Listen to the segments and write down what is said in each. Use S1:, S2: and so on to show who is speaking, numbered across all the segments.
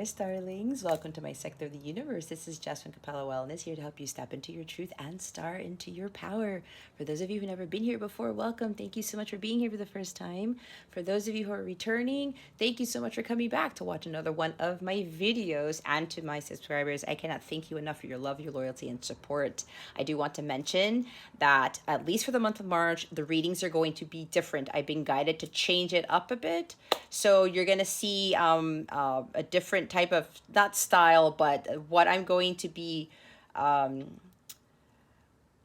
S1: there, starlings. Welcome to my sector of the universe. This is Jess from Capella Wellness, here to help you step into your truth and star into your power. For those of you who've never been here before, welcome. Thank you so much for being here for the first time. For those of you who are returning, thank you so much for coming back to watch another one of my videos. And to my subscribers, I cannot thank you enough for your love, your loyalty, and support. I do want to mention that at least for the month of March, the readings are going to be different. I've been guided to change it up a bit. So you're going to see a different type of, not style, but what I'm going to be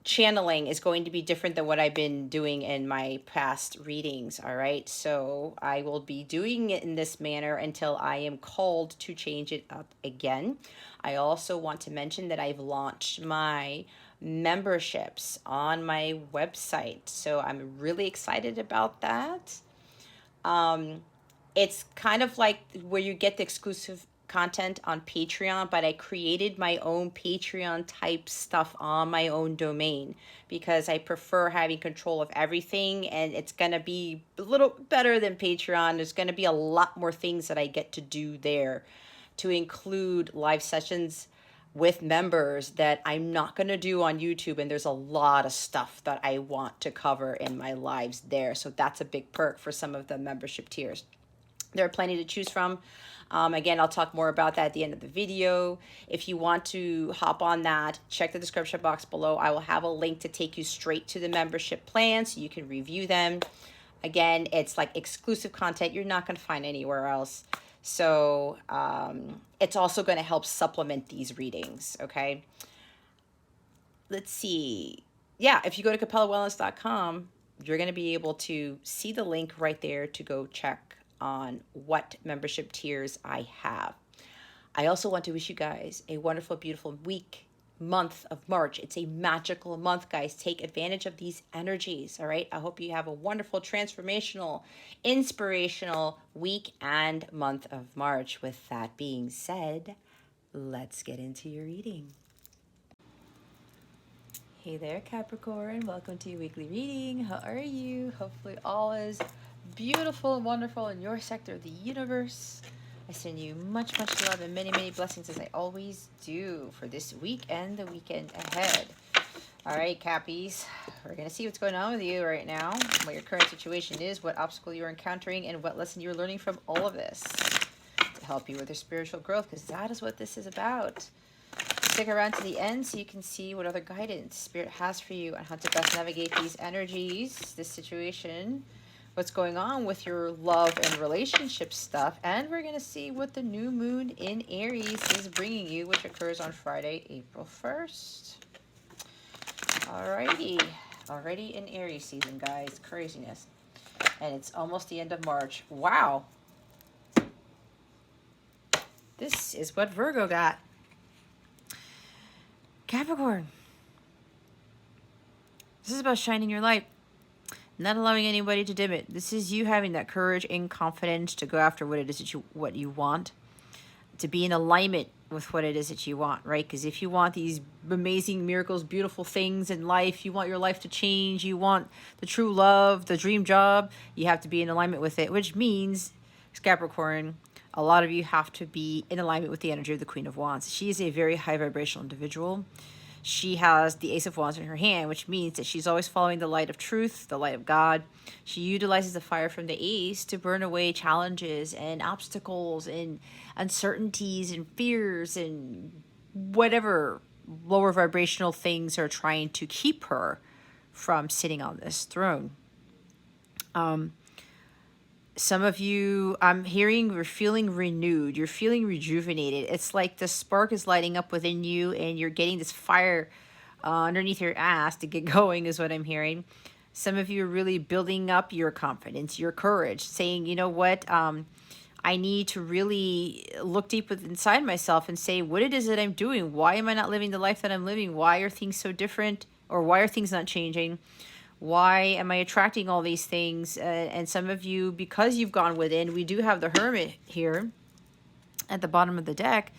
S1: channeling is going to be different than what I've been doing in my past readings. All right. So I will be doing it in this manner until I am called to change it up again. I also want to mention that I've launched my memberships on my website. So I'm really excited about that. It's kind of like where you get the exclusive content on Patreon, but I created my own Patreon type stuff on my own domain because I prefer having control of everything, and it's going to be a little better than Patreon. There's going to be a lot more things that I get to do there, to include live sessions with members that I'm not going to do on YouTube, and there's a lot of stuff that I want to cover in my lives there. So that's a big perk for some of the membership tiers. There are plenty to choose from. Again, I'll talk more about that at the end of the video. If you want to hop on that, check the description box below. I will have a link to take you straight to the membership plan so you can review them. Again, it's like exclusive content you're not going to find anywhere else. So it's also going to help supplement these readings, okay? Let's see. Yeah, if you go to capellawellness.com, you're going to be able to see the link right there to go check on what membership tiers I have. I also want to wish you guys a wonderful, beautiful month of March. It's a magical month, guys. Take advantage of these energies, all right? I hope you have a wonderful, transformational, inspirational week and month of March. With that being said, let's get into your reading. Hey there, Capricorn. Welcome to your weekly reading. How are you? Hopefully all is beautiful and wonderful in your sector of the universe. I send you much, much love and many, many blessings, as I always do, for this week and the weekend ahead. All right, Cappies, we're going to see what's going on with you right now, what your current situation is, what obstacle you're encountering, and what lesson you're learning from all of this to help you with your spiritual growth, because that is what this is about. Stick around to the end so you can see what other guidance Spirit has for you and how to best navigate these energies, this situation, what's going on with your love and relationship stuff. And we're going to see what the new moon in Aries is bringing you, which occurs on Friday, April 1st. Alrighty. Already in Aries season, guys. Craziness. And it's almost the end of March. Wow. This is what Virgo got. Capricorn. This is about shining your light. Not allowing anybody to dim it. This is you having that courage and confidence to go after what it is that what you want, to be in alignment with what it is that you want, right? Because if you want these amazing miracles, beautiful things in life, you want your life to change, you want the true love, the dream job, you have to be in alignment with it, which means, Capricorn, a lot of you have to be in alignment with the energy of the Queen of Wands. She is a very high vibrational individual. She has the Ace of Wands in her hand, which means that she's always following the light of truth, the light of God. She utilizes the fire from the Ace to burn away challenges and obstacles and uncertainties and fears and whatever lower vibrational things are trying to keep her from sitting on this throne. Some of you, I'm hearing, you're feeling renewed. You're feeling rejuvenated. It's like the spark is lighting up within you and you're getting this fire underneath your ass to get going, is what I'm hearing. Some of you are really building up your confidence, your courage, saying, you know what, I need to really look deep inside myself and say what it is that I'm doing. Why am I not living the life that I'm living? Why are things so different? Or why are things not changing? Why am I attracting all these things? And some of you, because you've gone within, we do have the Hermit here at the bottom of the deck.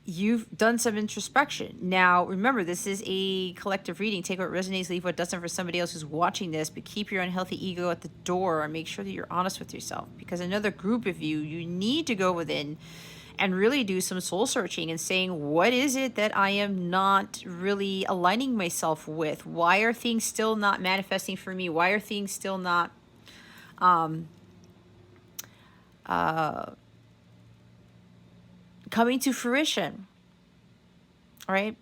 S1: You've done some introspection. Now, remember, this is a collective reading. Take what resonates, leave what doesn't for somebody else who's watching this, but keep your unhealthy ego at the door and make sure that you're honest with yourself. Because another group of you, you need to go within and really do some soul searching and saying, what is it that I am not really aligning myself with? Why are things still not manifesting for me? Why are things still not coming to fruition? Right?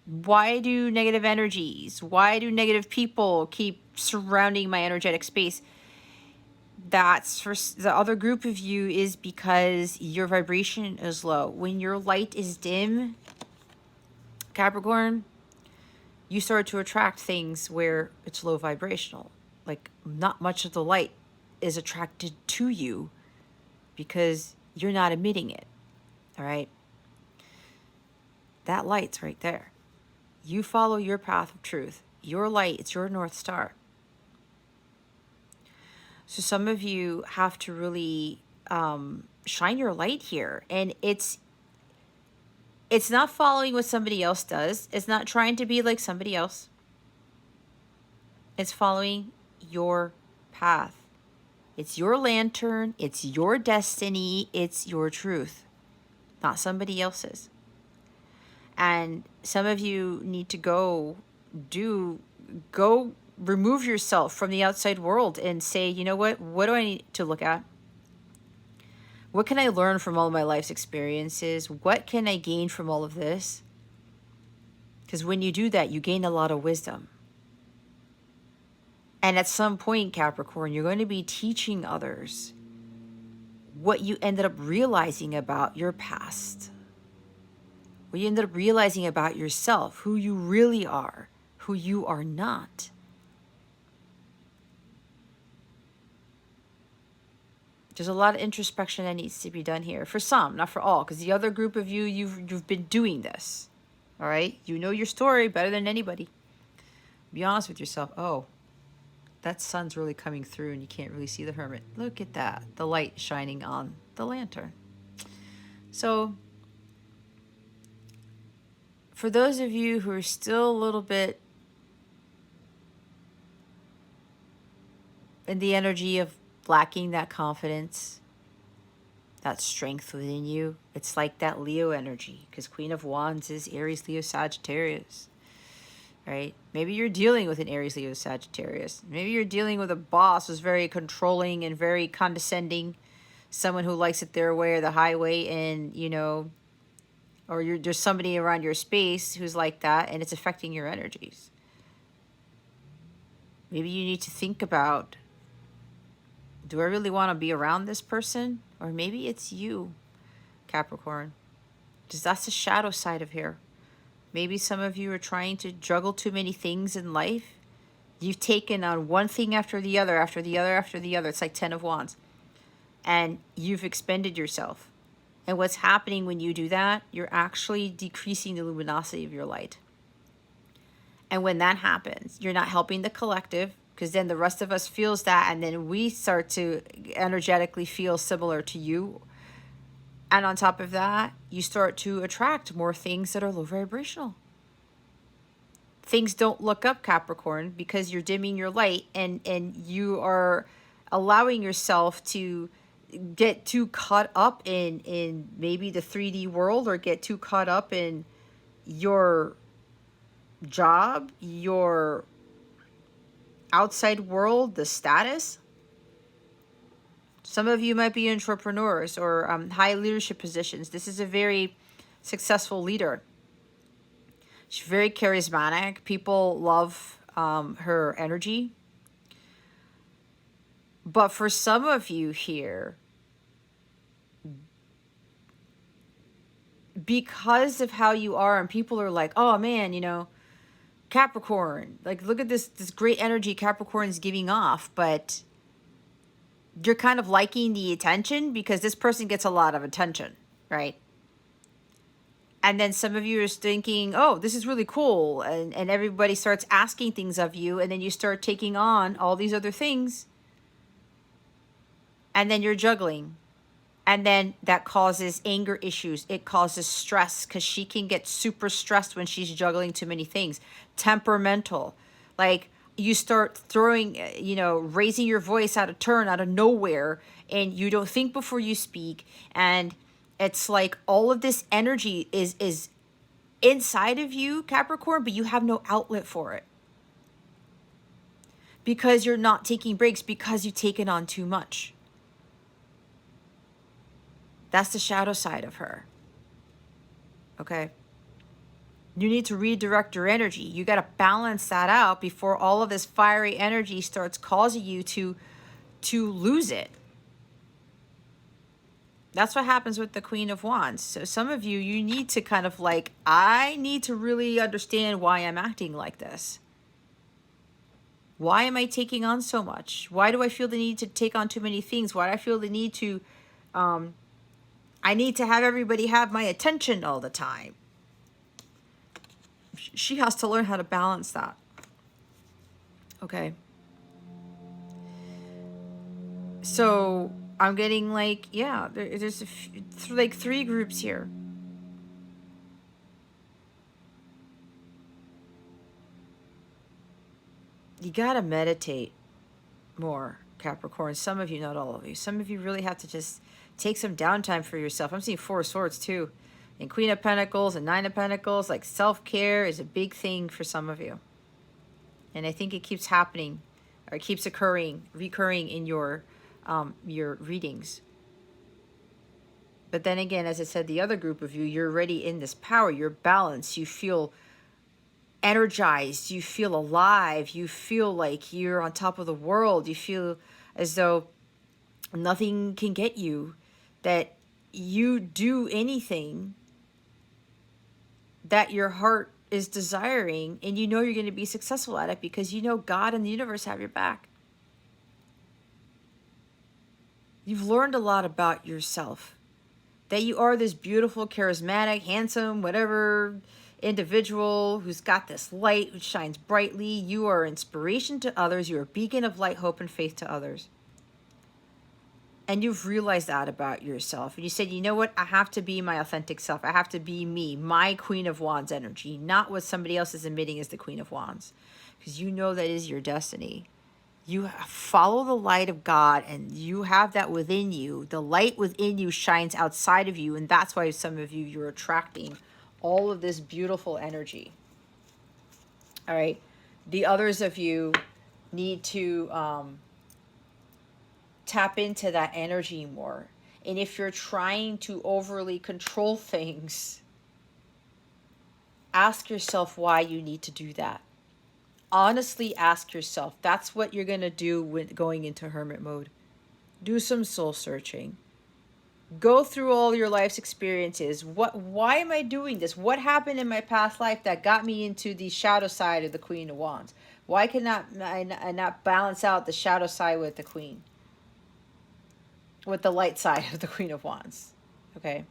S1: Why do negative energies, why do negative people keep surrounding my energetic space? That's for the other group of you, is because your vibration is low. When your light is dim, Capricorn, you start to attract things where it's low vibrational. Like, not much of the light is attracted to you because you're not emitting it. All right? That light's right there. You follow your path of truth. Your light, it's your North Star. So some of you have to really shine your light here. And it's not following what somebody else does. It's not trying to be like somebody else. It's following your path. It's your lantern. It's your destiny. It's your truth, not somebody else's. And some of you need to go remove yourself from the outside world and say, you know what do I need to look at? What can I learn from all of my life's experiences? What can I gain from all of this? Because when you do that, you gain a lot of wisdom. And at some point, Capricorn, you're going to be teaching others what you ended up realizing about your past. What you ended up realizing about yourself, who you really are, who you are not. There's a lot of introspection that needs to be done here. For some, not for all, because the other group of you, you've been doing this. All right? You know your story better than anybody. Be honest with yourself. Oh, that sun's really coming through and you can't really see the hermit. Look at that. The light shining on the lantern. So, for those of you who are still a little bit in the energy of lacking that confidence, that strength within you, it's like that Leo energy, because Queen of Wands is Aries, Leo, Sagittarius, right? Maybe you're dealing with an Aries, Leo, Sagittarius. Maybe you're dealing with a boss who's very controlling and very condescending, someone who likes it their way or the highway, and, you know, or there's somebody around your space who's like that, and it's affecting your energies. Maybe you need to think about, do I really want to be around this person? Or maybe it's you, Capricorn. Because that's the shadow side of here. Maybe some of you are trying to juggle too many things in life. You've taken on one thing after the other, after the other, after the other. It's like 10 of Wands. And you've expended yourself. And what's happening when you do that, you're actually decreasing the luminosity of your light. And when that happens, you're not helping the collective, because then the rest of us feels that, and then we start to energetically feel similar to you. And on top of that, you start to attract more things that are low vibrational. Things don't look up, Capricorn, because you're dimming your light, and you are allowing yourself to get too caught up in maybe the 3D world, or get too caught up in your job, your outside world, the status. Some of you might be entrepreneurs or high leadership positions. This is a very successful leader. She's very charismatic. People love her energy. But for some of you here, because of how you are, and people are like, oh man, you know, Capricorn, like, look at this great energy Capricorn's giving off, but you're kind of liking the attention because this person gets a lot of attention, right? And then some of you are thinking, oh, this is really cool, and everybody starts asking things of you, and then you start taking on all these other things, and then you're juggling. And then that causes anger issues. It causes stress, because she can get super stressed when she's juggling too many things. Temperamental. Like, you start throwing, you know, raising your voice out of turn, out of nowhere, and you don't think before you speak. And It's like all of this energy is inside of you, Capricorn, but you have no outlet for it. Because you're not taking breaks, because you've taken on too much. That's the shadow side of her. Okay? You need to redirect your energy. You got to balance that out before all of this fiery energy starts causing you to lose it. That's what happens with the Queen of Wands. So some of you, you need to kind of like, I need to really understand why I'm acting like this. Why am I taking on so much? Why do I feel the need to take on too many things? Why do I feel the need to, I need to have everybody have my attention all the time? She has to learn how to balance that. Okay. So I'm getting like, yeah, there's like 3 groups here. You got to meditate more, Capricorn. Some of you, not all of you. Some of you really have to just take some downtime for yourself. I'm seeing 4 of Swords too. And Queen of Pentacles and 9 of Pentacles. Like self-care is a big thing for some of you. And I think it keeps happening, or it keeps recurring in your readings. But then again, as I said, the other group of you, you're already in this power. You're balanced. You feel energized. You feel alive. You feel like you're on top of the world. You feel as though nothing can get you. That you do anything that your heart is desiring, and you know you're going to be successful at it because you know God and the universe have your back. You've learned a lot about yourself. That you are this beautiful, charismatic, handsome, whatever individual who's got this light which shines brightly. You are inspiration to others. You're a beacon of light, hope, and faith to others. And you've realized that about yourself. And you said, you know what? I have to be my authentic self. I have to be me, my Queen of Wands energy, not what somebody else is emitting as the Queen of Wands. Because you know that is your destiny. You follow the light of God, and you have that within you. The light within you shines outside of you, and that's why some of you, you're attracting all of this beautiful energy. All right. The others of you need to tap into that energy more. And if you're trying to overly control things, ask yourself why you need to do that. Honestly ask yourself. That's what you're going to do when going into hermit mode. Do some soul searching. Go through all your life's experiences. Why am I doing this? What happened in my past life that got me into the shadow side of the Queen of Wands? Why cannot I not balance out the shadow side with the Queen? With the light side of the Queen of Wands. Okay.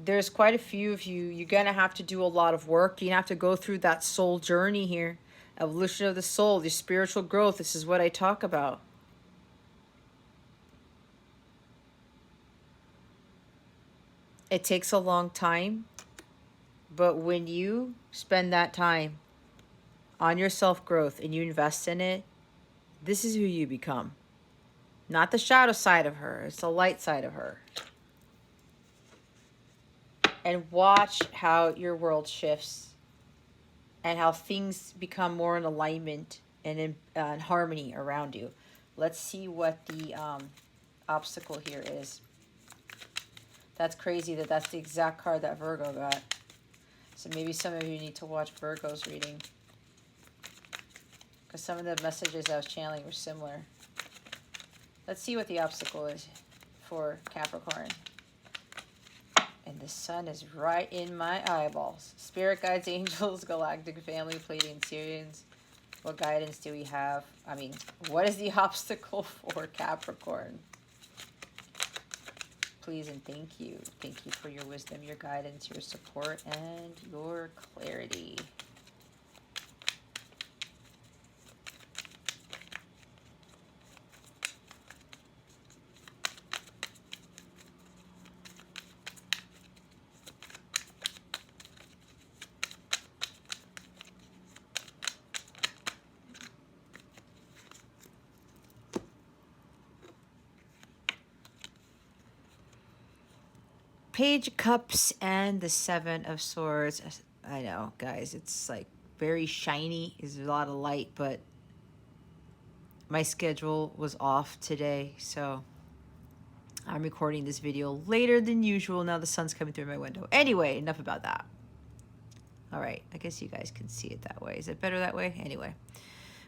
S1: There's quite a few of you. You're going to have to do a lot of work. You have to go through that soul journey here. Evolution of the soul, the spiritual growth. This is what I talk about. It takes a long time. But when you spend that time on your self-growth and you invest in it, this is who you become. Not the shadow side of her. It's the light side of her. And watch how your world shifts and how things become more in alignment and in harmony around you. Let's see what the obstacle here is. That's crazy that that's the exact card that Virgo got. So maybe some of you need to watch Virgo's reading, because some of the messages I was channeling were similar. Let's see what the obstacle is for Capricorn. And the sun is right in my eyeballs. Spirit guides, angels, galactic family, Pleiadian Sirians. What guidance do we have? I mean, what is the obstacle for Capricorn? Please and thank you. Thank you for your wisdom, your guidance, your support, and your clarity. Page of Cups and the Seven of Swords. I know, guys, it's like very shiny. There's a lot of light, but my schedule was off today, so I'm recording this video later than usual. Now the sun's coming through my window. Anyway, enough about that. All right, I guess you guys can see it that way. Is it better that way? Anyway,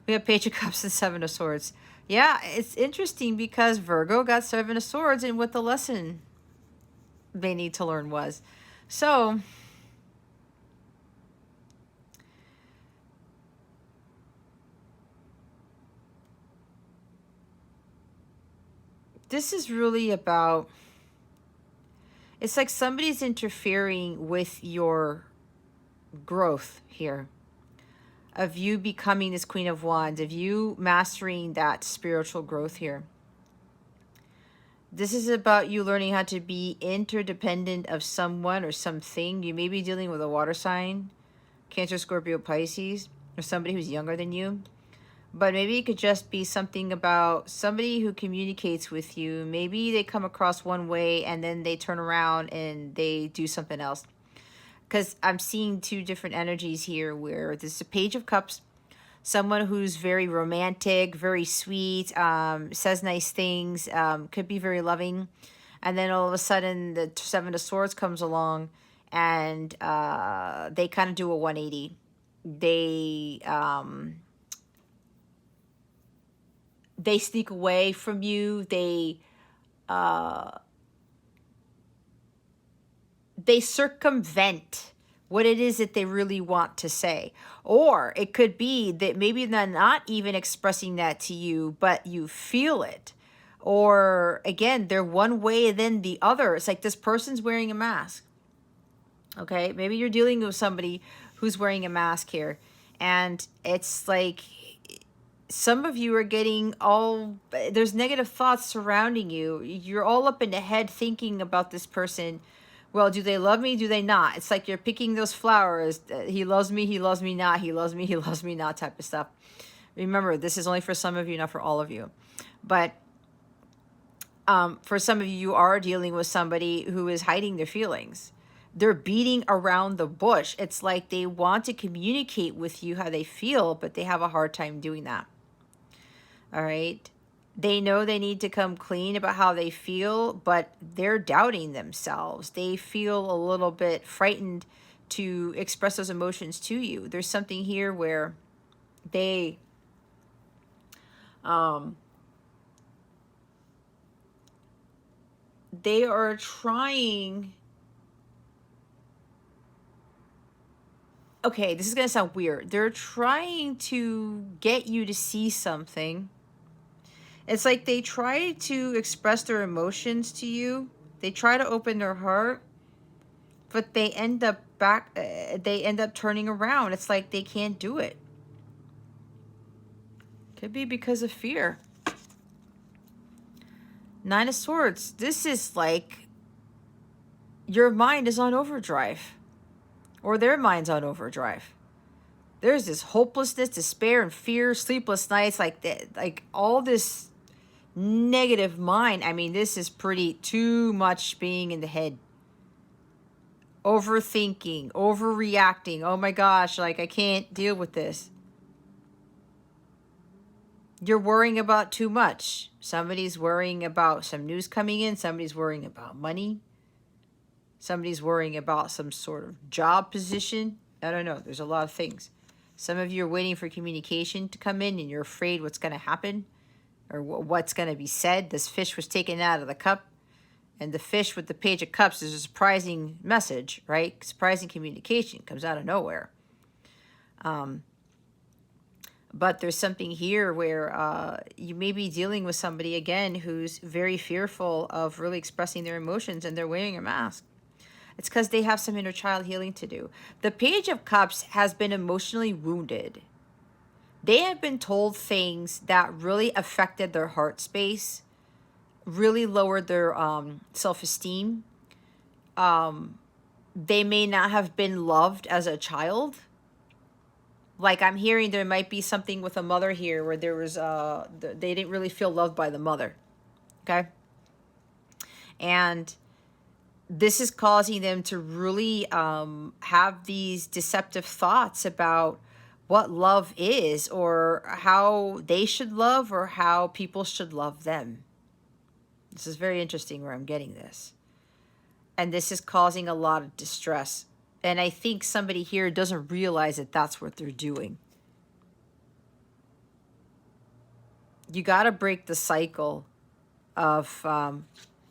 S1: we have Page of Cups and Seven of Swords. Yeah, it's interesting because Virgo got Seven of Swords and what the lesson they need to learn was. So this is really about, it's like somebody's interfering with your growth here, of you becoming this Queen of Wands, of you mastering that spiritual growth here. This is about you learning how to be interdependent of someone or something. You may be dealing with a water sign, Cancer, Scorpio, Pisces, or somebody who's younger than you. But maybe it could just be something about somebody who communicates with you. Maybe they come across one way and then they turn around and they do something else. Because I'm seeing two different energies here where this is a Page of Cups. Someone who's very romantic, very sweet, says nice things, could be very loving. And then all of a sudden the Seven of Swords comes along and they kind of do a 180. They sneak away from you. They circumvent what it is that they really want to say. Or it could be that maybe they're not even expressing that to you, but you feel it. Or again, they're one way and then the other. It's like this person's wearing a mask. Okay, maybe you're dealing with somebody who's wearing a mask here. And it's like some of you are getting all, there's negative thoughts surrounding you. You're all up in the head thinking about this person. Well, do they love me? Do they not? It's like you're picking those flowers. He loves me not. He loves me not type of stuff. Remember, this is only for some of you, not for all of you. But for some of you, you are dealing with somebody who is hiding their feelings. They're beating around the bush. It's like they want to communicate with you how they feel, but they have a hard time doing that. All right? They know they need to come clean about how they feel, but they're doubting themselves. They feel a little bit frightened to express those emotions to you. There's something here where they are trying. Okay, this is going to sound weird. They're trying to get you to see something. It's like they try to express their emotions to you. They try to open their heart, but they end up turning around. It's like they can't do it. Could be because of fear. Nine of Swords. This is like your mind is on overdrive, or their mind's on overdrive. There's this hopelessness, despair, and fear, sleepless nights, like all this negative mind. I mean, this is pretty too much being in the head. Overthinking, overreacting. Oh my gosh, like I can't deal with this. You're worrying about too much. Somebody's worrying about some news coming in. Somebody's worrying about money. Somebody's worrying about some sort of job position. I don't know. There's a lot of things. Some of you are waiting for communication to come in and you're afraid what's going to happen or what's going to be said. This fish was taken out of the cup. And the fish with the Page of Cups is a surprising message, right? Surprising communication comes out of nowhere. But there's something here where you may be dealing with somebody, again, who's very fearful of really expressing their emotions and they're wearing a mask. It's because they have some inner child healing to do. The Page of Cups has been emotionally wounded. They have been told things that really affected their heart space, really lowered their self-esteem. They may not have been loved as a child. Like I'm hearing there might be something with a mother here where there was, they didn't really feel loved by the mother. Okay? And this is causing them to really have these deceptive thoughts about what love is, or how they should love, or how people should love them. This is very interesting where I'm getting this. And this is causing a lot of distress. And I think somebody here doesn't realize that that's what they're doing. You got to break the cycle of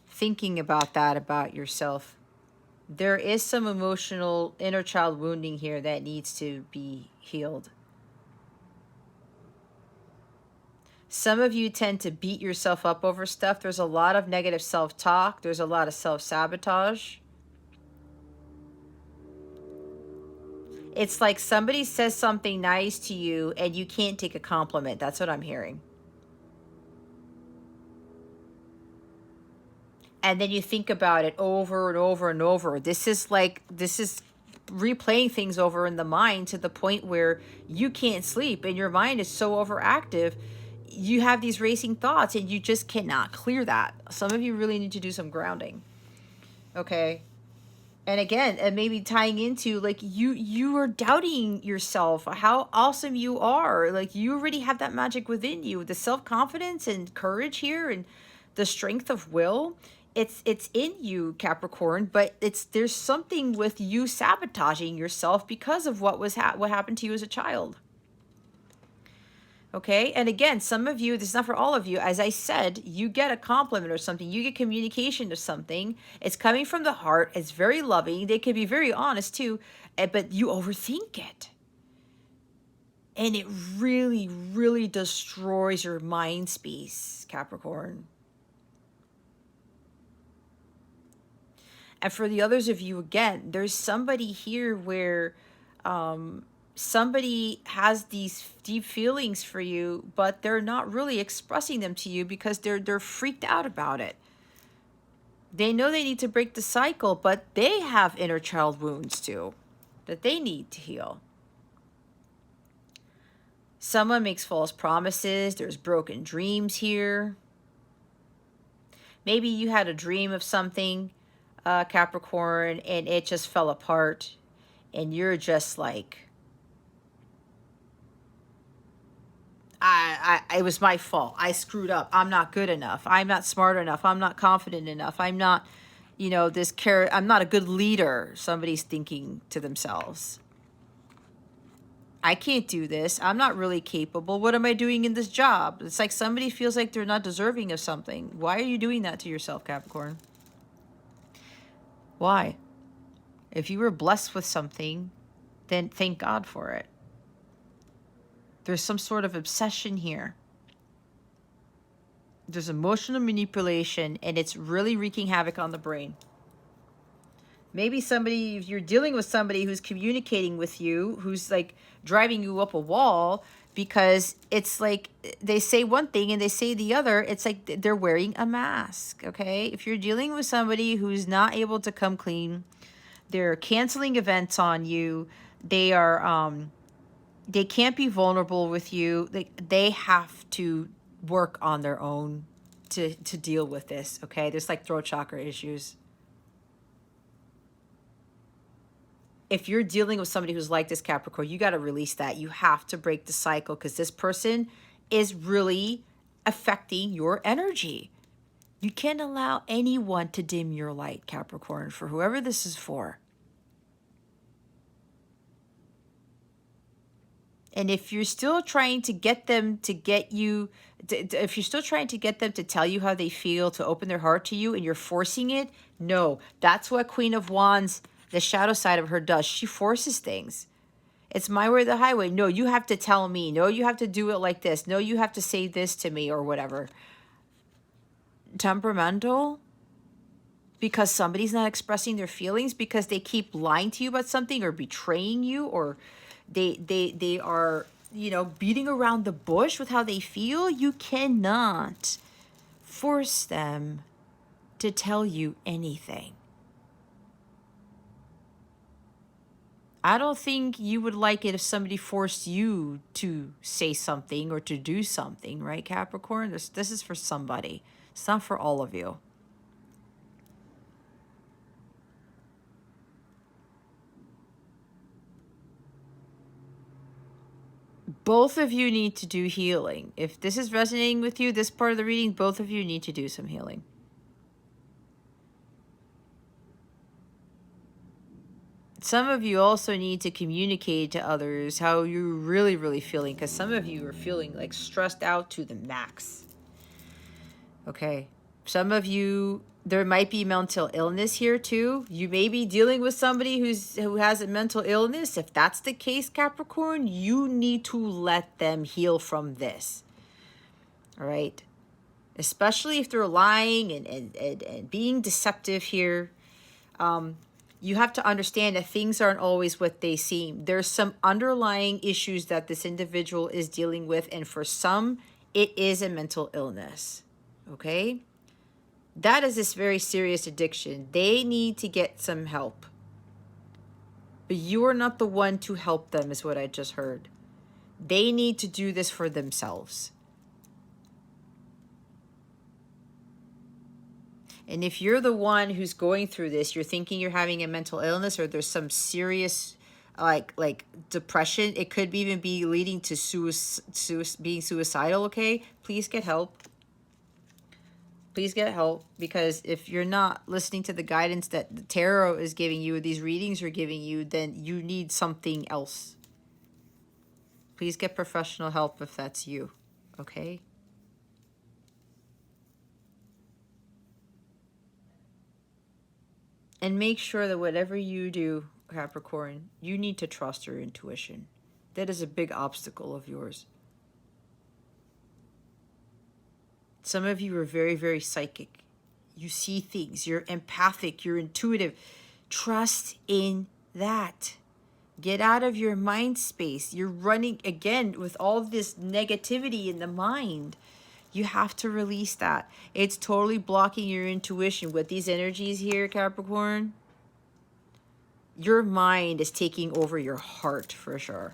S1: thinking about that about yourself. There is some emotional inner child wounding here that needs to be healed. Some of you tend to beat yourself up over stuff. There's a lot of negative self-talk. There's a lot of self-sabotage. It's like somebody says something nice to you and you can't take a compliment. That's what I'm hearing. And then you think about it over and over and over. This is replaying things over in the mind to the point where you can't sleep and your mind is so overactive. You have these racing thoughts and you just cannot clear that. Some of you really need to do some grounding. Okay. And again, and maybe tying into like you are doubting yourself, how awesome you are. Like you already have that magic within you, the self-confidence and courage here, and the strength of will. It's in you, Capricorn, but there's something with you sabotaging yourself because of what happened to you as a child. Okay. And again, some of you, this is not for all of you. As I said, you get a compliment or something, you get communication of something. It's coming from the heart. It's very loving. They can be very honest too, but you overthink it. And it really, really destroys your mind space, Capricorn. And for the others of you, again, there's somebody here where somebody has these deep feelings for you, but they're not really expressing them to you because they're freaked out about it. They know they need to break the cycle, but they have inner child wounds too that they need to heal. Someone makes false promises. There's broken dreams here. Maybe you had a dream of something, Capricorn, and it just fell apart, and you're just like, it was my fault. I screwed up. I'm not good enough. I'm not smart enough. I'm not confident enough. I'm not, I'm not a good leader. Somebody's thinking to themselves, I can't do this. I'm not really capable. What am I doing in this job? It's like somebody feels like they're not deserving of something. Why are you doing that to yourself, Capricorn? Why? If you were blessed with something, then thank God for it. There's some sort of obsession here. There's emotional manipulation, and it's really wreaking havoc on the brain. Maybe if you're dealing with somebody who's communicating with you, who's like driving you up a wall, because it's like they say one thing and they say the other. It's like they're wearing a mask, okay? If you're dealing with somebody who's not able to come clean, they're canceling events on you. They are, they can't be vulnerable with you. They have to work on their own to deal with this, okay? There's like throat chakra issues. If you're dealing with somebody who's like this, Capricorn, you got to release that. You have to break the cycle, because this person is really affecting your energy. You can't allow anyone to dim your light, Capricorn, for whoever this is for. And if you're still trying to get them to get you, if you're still trying to get them to tell you how they feel, to open their heart to you, and you're forcing it, no, that's what Queen of Wands, the shadow side of her, does. She forces things. It's my way or the highway. No, you have to tell me. No, you have to do it like this. No, you have to say this to me, or whatever. Temperamental, because somebody's not expressing their feelings, because they keep lying to you about something, or betraying you, or they are, beating around the bush with how they feel. You cannot force them to tell you anything. I don't think you would like it if somebody forced you to say something or to do something, right, Capricorn? This is for somebody. It's not for all of you. Both of you need to do healing. If this is resonating with you, this part of the reading, both of you need to do some healing. Some of you also need to communicate to others how you're really, really feeling, because some of you are feeling like stressed out to the max. Okay. Some of you, there might be mental illness here too. You may be dealing with somebody who has a mental illness. If that's the case, Capricorn, you need to let them heal from this. All right. Especially if they're lying and being deceptive here. You have to understand that things aren't always what they seem. There's some underlying issues that this individual is dealing with, and for some, it is a mental illness. Okay? That is this very serious addiction. They need to get some help. But you are not the one to help them, is what I just heard. They need to do this for themselves. And if you're the one who's going through this, you're thinking you're having a mental illness, or there's some serious like depression, it could even be leading to being suicidal, okay? Please get help. Please get help, because if you're not listening to the guidance that the tarot is giving you, or these readings are giving you, then you need something else. Please get professional help if that's you, okay? And make sure that whatever you do, Capricorn, you need to trust your intuition. That is a big obstacle of yours. Some of you are very, very psychic. You see things. You're empathic. You're intuitive. Trust in that. Get out of your mind space. You're running, again, with all this negativity in the mind. You have to release that. It's totally blocking your intuition. With these energies here, Capricorn, your mind is taking over your heart for sure.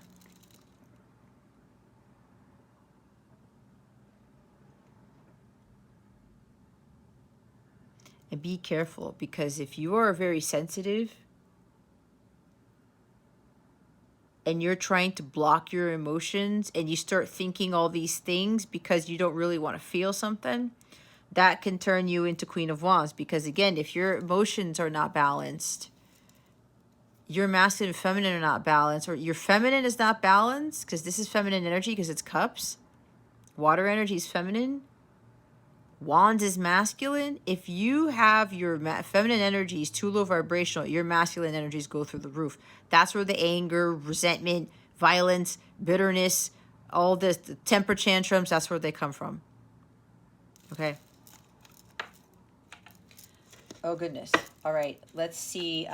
S1: And be careful, because if you are very sensitive and you're trying to block your emotions and you start thinking all these things because you don't really want to feel something, that can turn you into Queen of Wands. Because again, if your emotions are not balanced, your masculine and feminine are not balanced, or your feminine is not balanced, because this is feminine energy, because it's cups. Water energy is feminine. Wands is masculine. If you have your feminine energies too low vibrational, your masculine energies go through the roof. That's where the anger, resentment, violence, bitterness, all this, the temper tantrums, that's where they come from. Okay. Oh, goodness. All right. Let's see.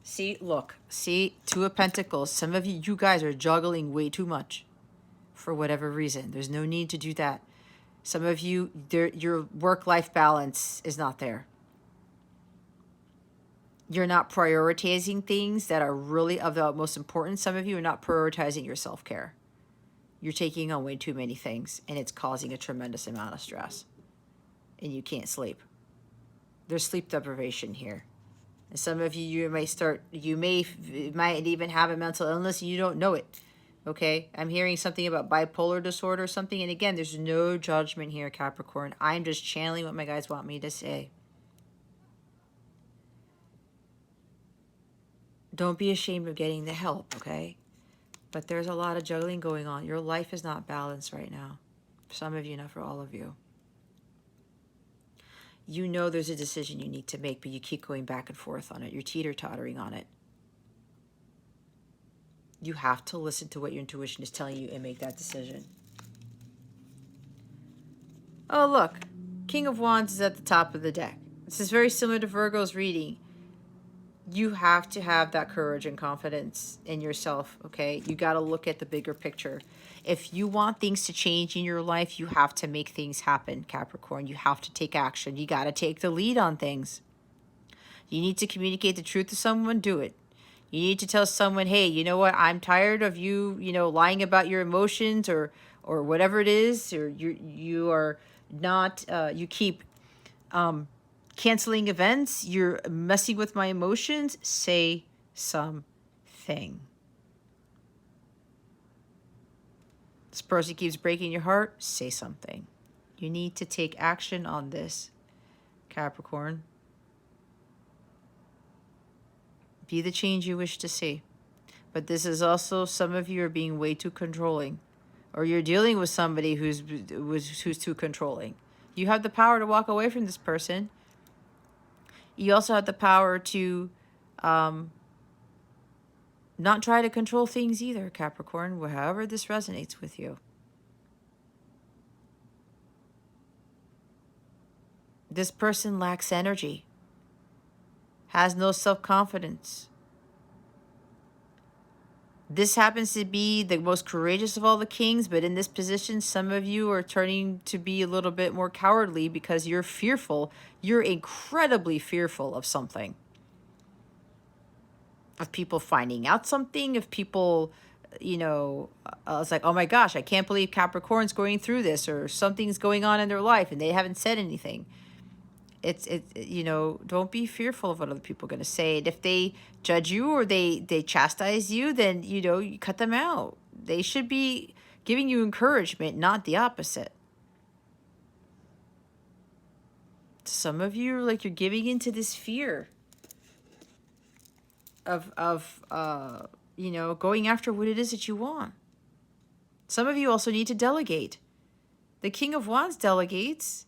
S1: See, Two of Pentacles. Some of you guys are juggling way too much. For whatever reason, there's no need to do that. Some of you, your work-life balance is not there. You're not prioritizing things that are really of the utmost importance. Some of you are not prioritizing your self-care. You're taking on way too many things, and it's causing a tremendous amount of stress. And you can't sleep. There's sleep deprivation here. And some of you, you might even have a mental illness and you don't know it. Okay, I'm hearing something about bipolar disorder or something. And again, there's no judgment here, Capricorn. I'm just channeling what my guys want me to say. Don't be ashamed of getting the help, okay? But there's a lot of juggling going on. Your life is not balanced right now. For some of you, not for all of you. You know there's a decision you need to make, but you keep going back and forth on it. You're teeter-tottering on it. You have to listen to what your intuition is telling you and make that decision. Oh, look. King of Wands is at the top of the deck. This is very similar to Virgo's reading. You have to have that courage and confidence in yourself, okay? You got to look at the bigger picture. If you want things to change in your life, you have to make things happen, Capricorn. You have to take action. You got to take the lead on things. You need to communicate the truth to someone, do it. You need to tell someone, hey, you know what? I'm tired of you, lying about your emotions or whatever it is, or you are not, you keep canceling events. You're messing with my emotions. Say something. This person keeps breaking your heart. Say something. You need to take action on this, Capricorn. Be the change you wish to see. But this is also, some of you are being way too controlling, or you're dealing with somebody who's too controlling. You have the power to walk away from this person. You also have the power to not try to control things either, Capricorn, however this resonates with you. This person lacks energy, has no self-confidence. This happens to be the most courageous of all the kings, but in this position, some of you are turning to be a little bit more cowardly because you're fearful. You're incredibly fearful of something. Of people finding out something, of people, you know, it's like, oh my gosh, I can't believe Capricorn's going through this, or something's going on in their life and they haven't said anything. You know, don't be fearful of what other people are going to say. And if they judge you or they chastise you, then, you know, you cut them out. They should be giving you encouragement, not the opposite. Some of you are like, you're giving into this fear of you know, going after what it is that you want. Some of you also need to delegate. The King of Wands delegates.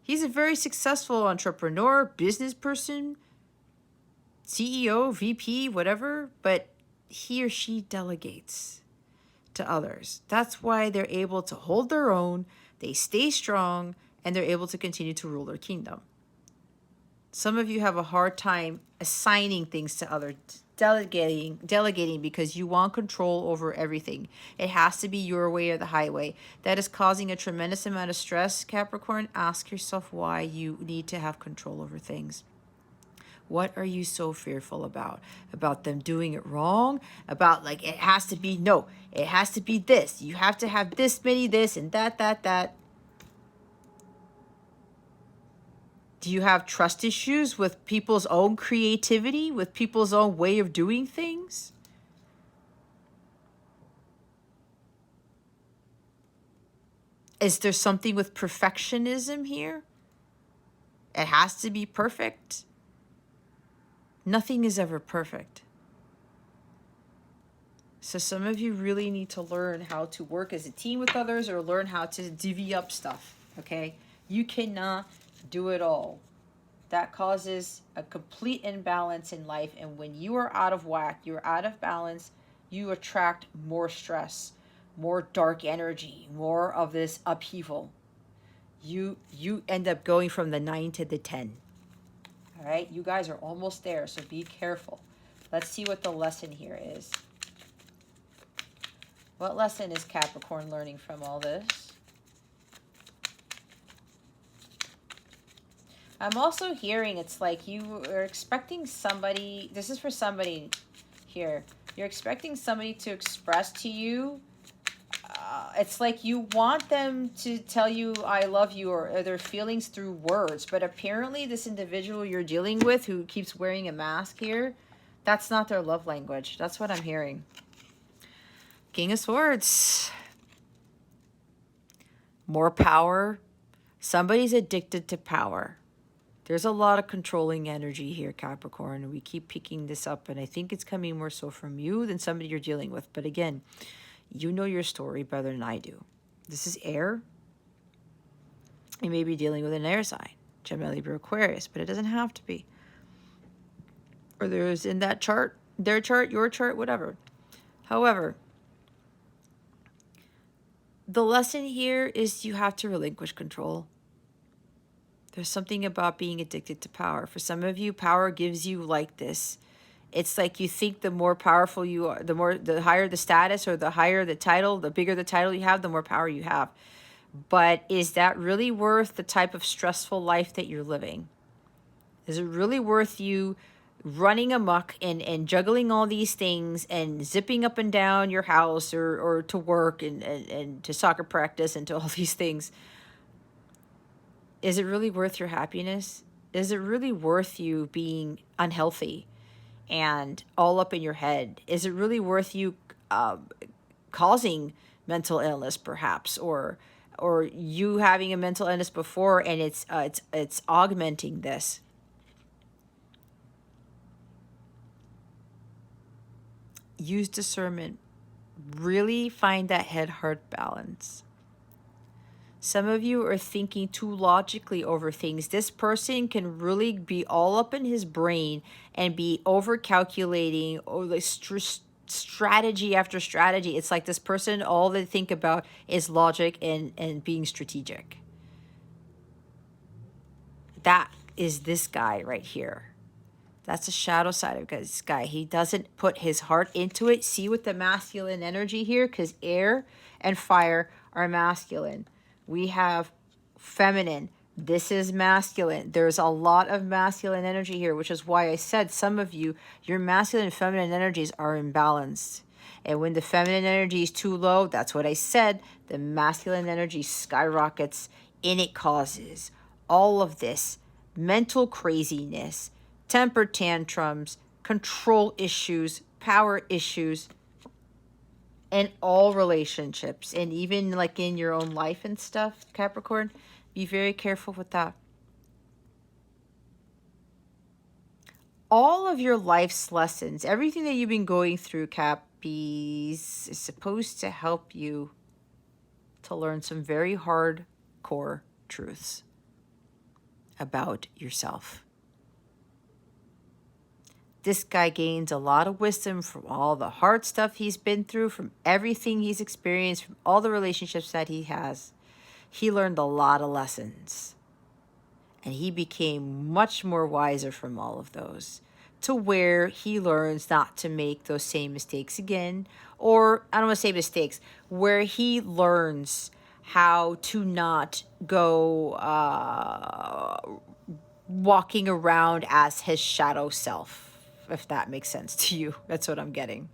S1: He's a very successful entrepreneur, business person, CEO, VP, whatever, but he or she delegates to others. That's why they're able to hold their own, they stay strong, and they're able to continue to rule their kingdom. Some of you have a hard time assigning things to others, delegating because you want control over everything. It has to be your way or the highway. That is causing a tremendous amount of stress, Capricorn. Ask yourself why you need to have control over things. What are you so fearful about? About them doing it wrong? About like, it has to be, no, it has to be this. You have to have this many, this and that. Do you have trust issues with people's own creativity, with people's own way of doing things? Is there something with perfectionism here? It has to be perfect. Nothing is ever perfect. So some of you really need to learn how to work as a team with others, or learn how to divvy up stuff, okay? You cannot do it all. That causes a complete imbalance in life, and when you are out of whack, you're out of balance, you attract more stress, more dark energy, more of this upheaval. You end up going from the 9 to the 10. All right, you guys are almost there, so be careful. Let's see what the lesson here is. What lesson is Capricorn learning from all this? I'm also hearing it's like you are expecting somebody, this is for somebody here, you're expecting somebody to express to you, it's like you want them to tell you I love you, or their feelings through words, but apparently this individual you're dealing with who keeps wearing a mask here, that's not their love language. That's what I'm hearing. King of Swords. More power. Somebody's addicted to power. There's a lot of controlling energy here, Capricorn, and we keep picking this up, and I think it's coming more so from you than somebody you're dealing with. But again, you know your story better than I do. This is air. You may be dealing with an air sign, Gemini, Libra, Aquarius, but it doesn't have to be. Or there's in that chart, their chart, your chart, whatever. However, the lesson here is you have to relinquish control. There's something about being addicted to power. For some of you, power gives you like this. It's like you think the more powerful you are, the higher the status, or the higher the title, the bigger the title you have, the more power you have. But is that really worth the type of stressful life that you're living? Is it really worth you running amok and juggling all these things and zipping up and down your house, or to work and to soccer practice and to all these things? Is it really worth your happiness? Is it really worth you being unhealthy and all up in your head? Is it really worth you causing mental illness, perhaps, or you having a mental illness before, and it's augmenting this. Use discernment. Really find that head-heart balance. Some of you are thinking too logically over things. This person can really be all up in his brain and be over calculating or like strategy after strategy. It's like this person, all they think about is logic and being strategic. That is this guy right here. That's the shadow side of this guy. He doesn't put his heart into it. See with the masculine energy here, because air and fire are masculine. We have feminine. This is masculine. There's a lot of masculine energy here, which is why I said some of you, your masculine and feminine energies are imbalanced. And when the feminine energy is too low, that's what I said, the masculine energy skyrockets, and it causes all of this mental craziness, temper tantrums, control issues, power issues, in all relationships, and even like in your own life and stuff, Capricorn. Be very careful with that. All of your life's lessons, everything that you've been going through, Cappies, is supposed to help you to learn some very hardcore truths about yourself. This guy gains a lot of wisdom from all the hard stuff he's been through, from everything he's experienced, from all the relationships that he has. He learned a lot of lessons. And he became much more wiser from all of those, to where he learns not to make those same mistakes again. Or, I don't want to say mistakes, where he learns how to not go walking around as his shadow self, if that makes sense to you. That's what I'm getting.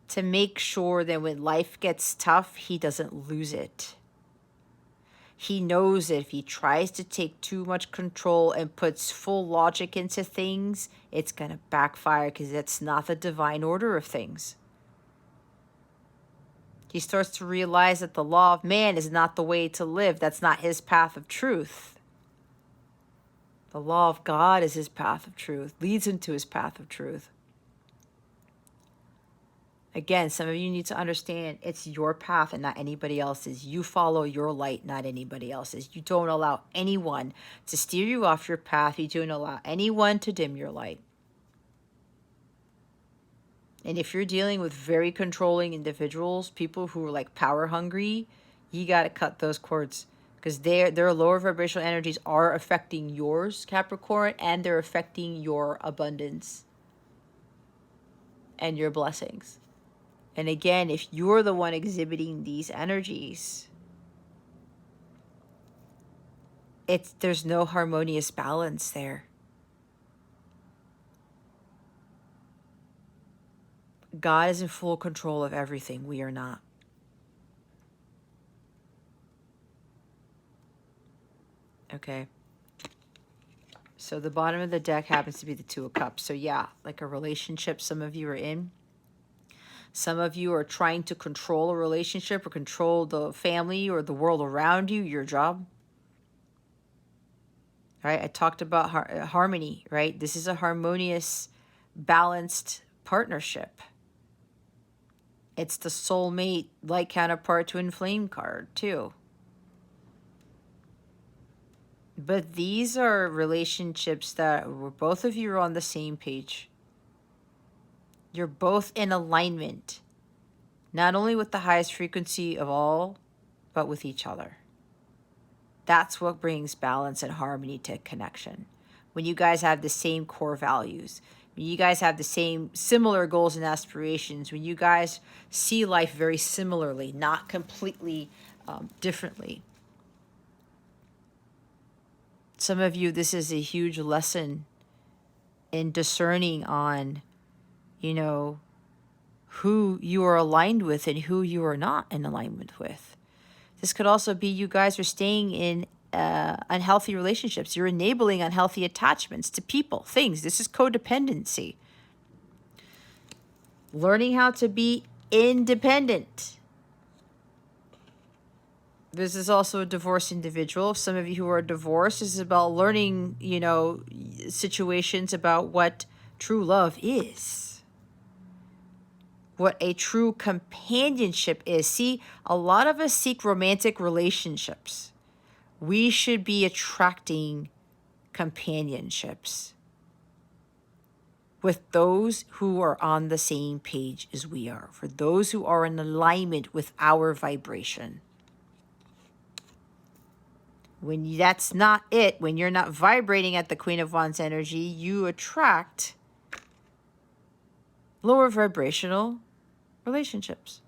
S1: To make sure that when life gets tough, he doesn't lose it. He knows that if he tries to take too much control and puts full logic into things, it's going to backfire, because that's not the divine order of things. He starts to realize that the law of man is not the way to live. That's not his path of truth. The law of God is his path of truth, leads him to his path of truth. Again, some of you need to understand it's your path and not anybody else's. You follow your light, not anybody else's. You don't allow anyone to steer you off your path. You don't allow anyone to dim your light. And if you're dealing with very controlling individuals, people who are like power hungry, you got to cut those cords, because their lower vibrational energies are affecting yours, Capricorn, and they're affecting your abundance and your blessings. And again, if you're the one exhibiting these energies, there's no harmonious balance there. God is in full control of everything. We are not. Okay. So the bottom of the deck happens to be the Two of Cups. So yeah, like a relationship some of you are in. Some of you are trying to control a relationship or control the family or the world around you, your job. Right? I talked about harmony, right? This is a harmonious, balanced partnership. It's the soulmate, like counterpart, twin flame card, too. But these are relationships that both of you are on the same page. You're both in alignment, not only with the highest frequency of all, but with each other. That's what brings balance and harmony to connection. When you guys have the same core values, when you guys have the same similar goals and aspirations, when you guys see life very similarly, not completely differently. Some of you, this is a huge lesson in discerning on, who you are aligned with and who you are not in alignment with. This could also be you guys are staying in unhealthy relationships. You're enabling unhealthy attachments to people, things. This is codependency. Learning how to be independent. This is also a divorced individual. Some of you who are divorced, this is about learning, situations about what true love is, what a true companionship is. See, a lot of us seek romantic relationships. We should be attracting companionships with those who are on the same page as we are, for those who are in alignment with our vibration. When that's not it, when you're not vibrating at the Queen of Wands energy, you attract lower vibrational relationships.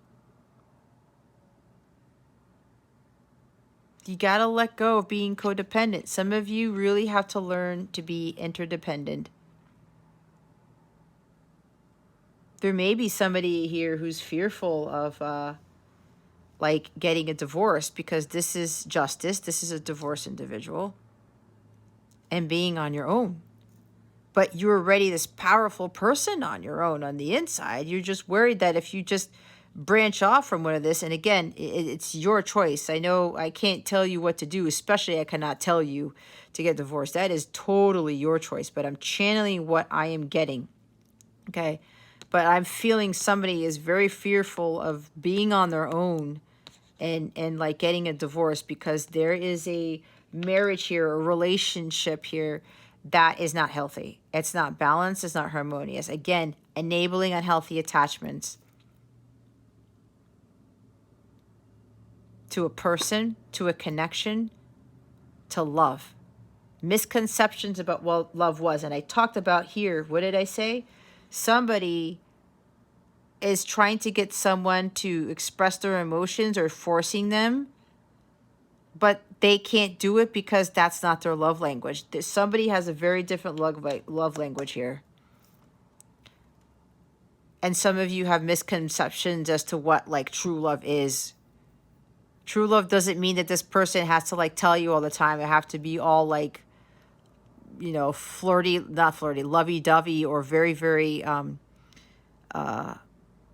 S1: You got to let go of being codependent. Some of you really have to learn to be interdependent. There may be somebody here who's fearful of getting a divorce, because this is justice. This is a divorced individual and being on your own. But you're already this powerful person on your own on the inside. You're just worried that if you just branch off from one of this, and again, it's your choice. I know I can't tell you what to do, especially I cannot tell you to get divorced. That is totally your choice, but I'm channeling what I am getting. Okay? But I'm feeling somebody is very fearful of being on their own and like getting a divorce, because there is a marriage here, a relationship here that is not healthy. It's not balanced. It's not harmonious. Again, enabling unhealthy attachments to a person, to a connection, to love. Misconceptions about what love was. And I talked about here, what did I say? Somebody is trying to get someone to express their emotions or forcing them, but they can't do it because that's not their love language. Somebody has a very different love language here. And some of you have misconceptions as to what true love is. True love doesn't mean that this person has to tell you all the time. It have to be all flirty, not flirty, lovey-dovey, or very, very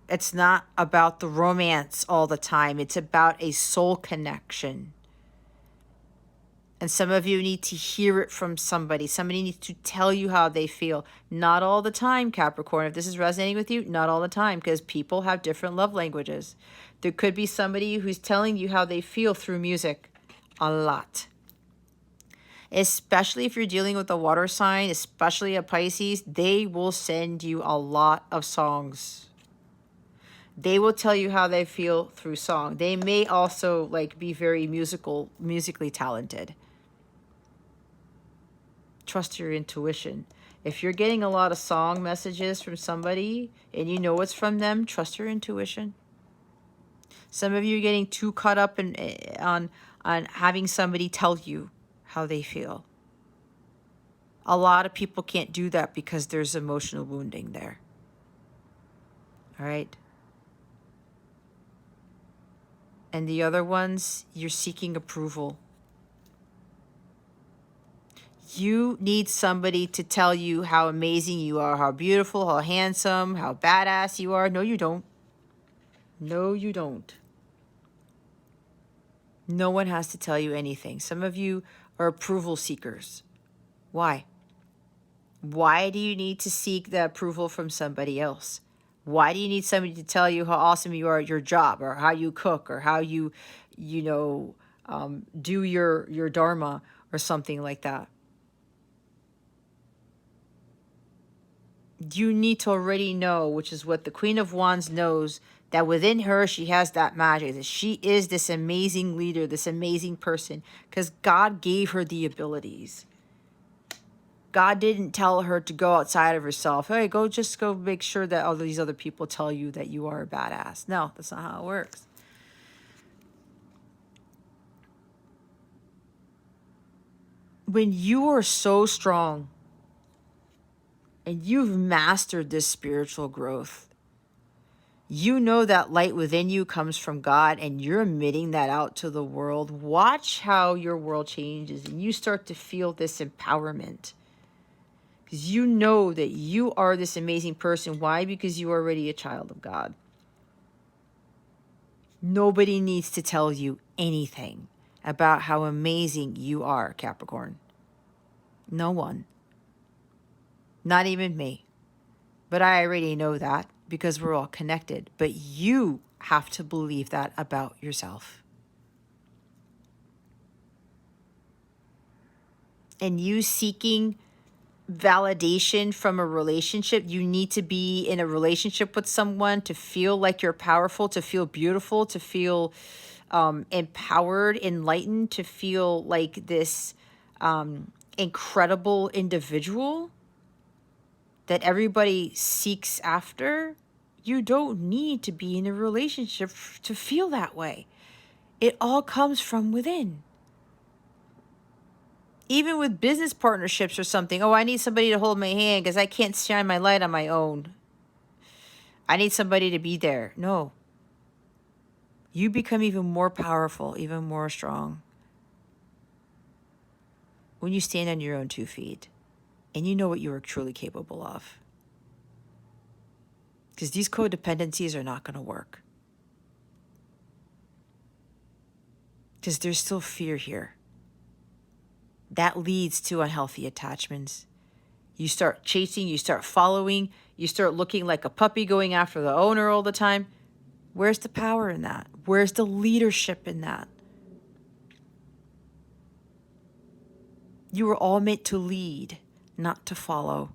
S1: it's not about the romance all the time. It's about a soul connection. And some of you need to hear it from somebody. Somebody needs to tell you how they feel. Not all the time, Capricorn. If this is resonating with you, not all the time, because people have different love languages. There could be somebody who's telling you how they feel through music a lot. Especially if you're dealing with a water sign, especially a Pisces, they will send you a lot of songs. They will tell you how they feel through song. They may also be very musically talented. Trust your intuition. If you're getting a lot of song messages from somebody and you know it's from them, trust your intuition. Some of you are getting too caught up on having somebody tell you how they feel. A lot of people can't do that because there's emotional wounding there. All right? And the other ones, you're seeking approval. You need somebody to tell you how amazing you are, how beautiful, how handsome, how badass you are. No, you don't. No, you don't. No one has to tell you anything. Some of you are approval seekers. Why? Why do you need to seek the approval from somebody else? Why do you need somebody to tell you how awesome you are at your job, or how you cook, or how you do your dharma, or something like that? You need to already know, which is what the Queen of Wands knows, that within her, she has that magic, that she is this amazing leader, this amazing person, because God gave her the abilities. God didn't tell her to go outside of herself. Hey, go make sure that all these other people tell you that you are a badass. No, that's not how it works. When you are so strong and you've mastered this spiritual growth, you know that light within you comes from God, and you're emitting that out to the world. Watch how your world changes and you start to feel this empowerment. Because you know that you are this amazing person. Why? Because you are already a child of God. Nobody needs to tell you anything about how amazing you are, Capricorn. No one. Not even me. But I already know that because we're all connected. But you have to believe that about yourself. And you seeking validation from a relationship, you need to be in a relationship with someone to feel like you're powerful, to feel beautiful, to feel empowered, enlightened, to feel like this incredible individual that everybody seeks after. You don't need to be in a relationship to feel that way. It all comes from within. Even with business partnerships or something. Oh, I need somebody to hold my hand because I can't shine my light on my own. I need somebody to be there. No. You become even more powerful, even more strong when you stand on your own 2 feet and you know what you are truly capable of. Because these codependencies are not going to work. Because there's still fear here. That leads to unhealthy attachments. You start chasing, you start following, you start looking like a puppy going after the owner all the time. Where's the power in that? Where's the leadership in that? You were all meant to lead, not to follow.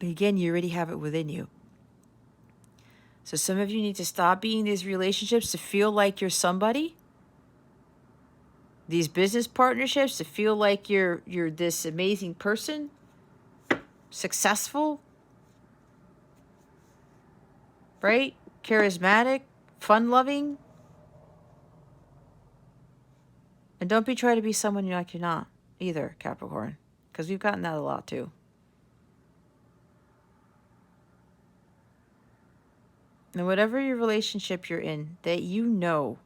S1: But again, you already have it within you. So some of you need to stop being in these relationships to feel like you're somebody. These business partnerships to feel like you're this amazing person, successful, right? Charismatic, fun-loving. And don't be trying to be someone you're like you're not either, Capricorn. Because we've gotten that a lot too. And whatever your relationship you're in that you know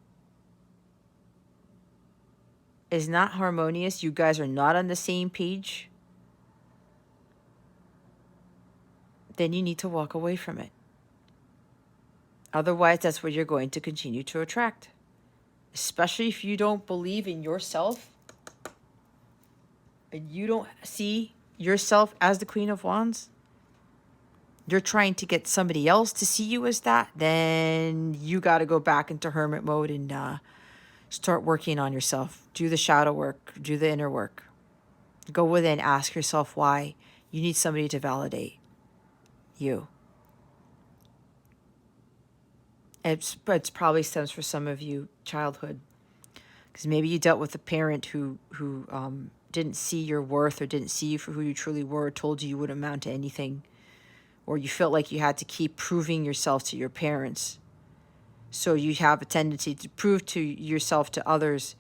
S1: is not harmonious, you guys are not on the same page, then you need to walk away from it. Otherwise, that's what you're going to continue to attract. Especially if you don't believe in yourself and you don't see yourself as the Queen of Wands, you're trying to get somebody else to see you as that, then you got to go back into hermit mode and start working on yourself. Do the shadow work, do the inner work. Go within, ask yourself why. You need somebody to validate you. It's probably stems for some of you childhood, because maybe you dealt with a parent who didn't see your worth or didn't see you for who you truly were, told you wouldn't amount to anything, or you felt like you had to keep proving yourself to your parents. So you have a tendency to prove to yourself, to others,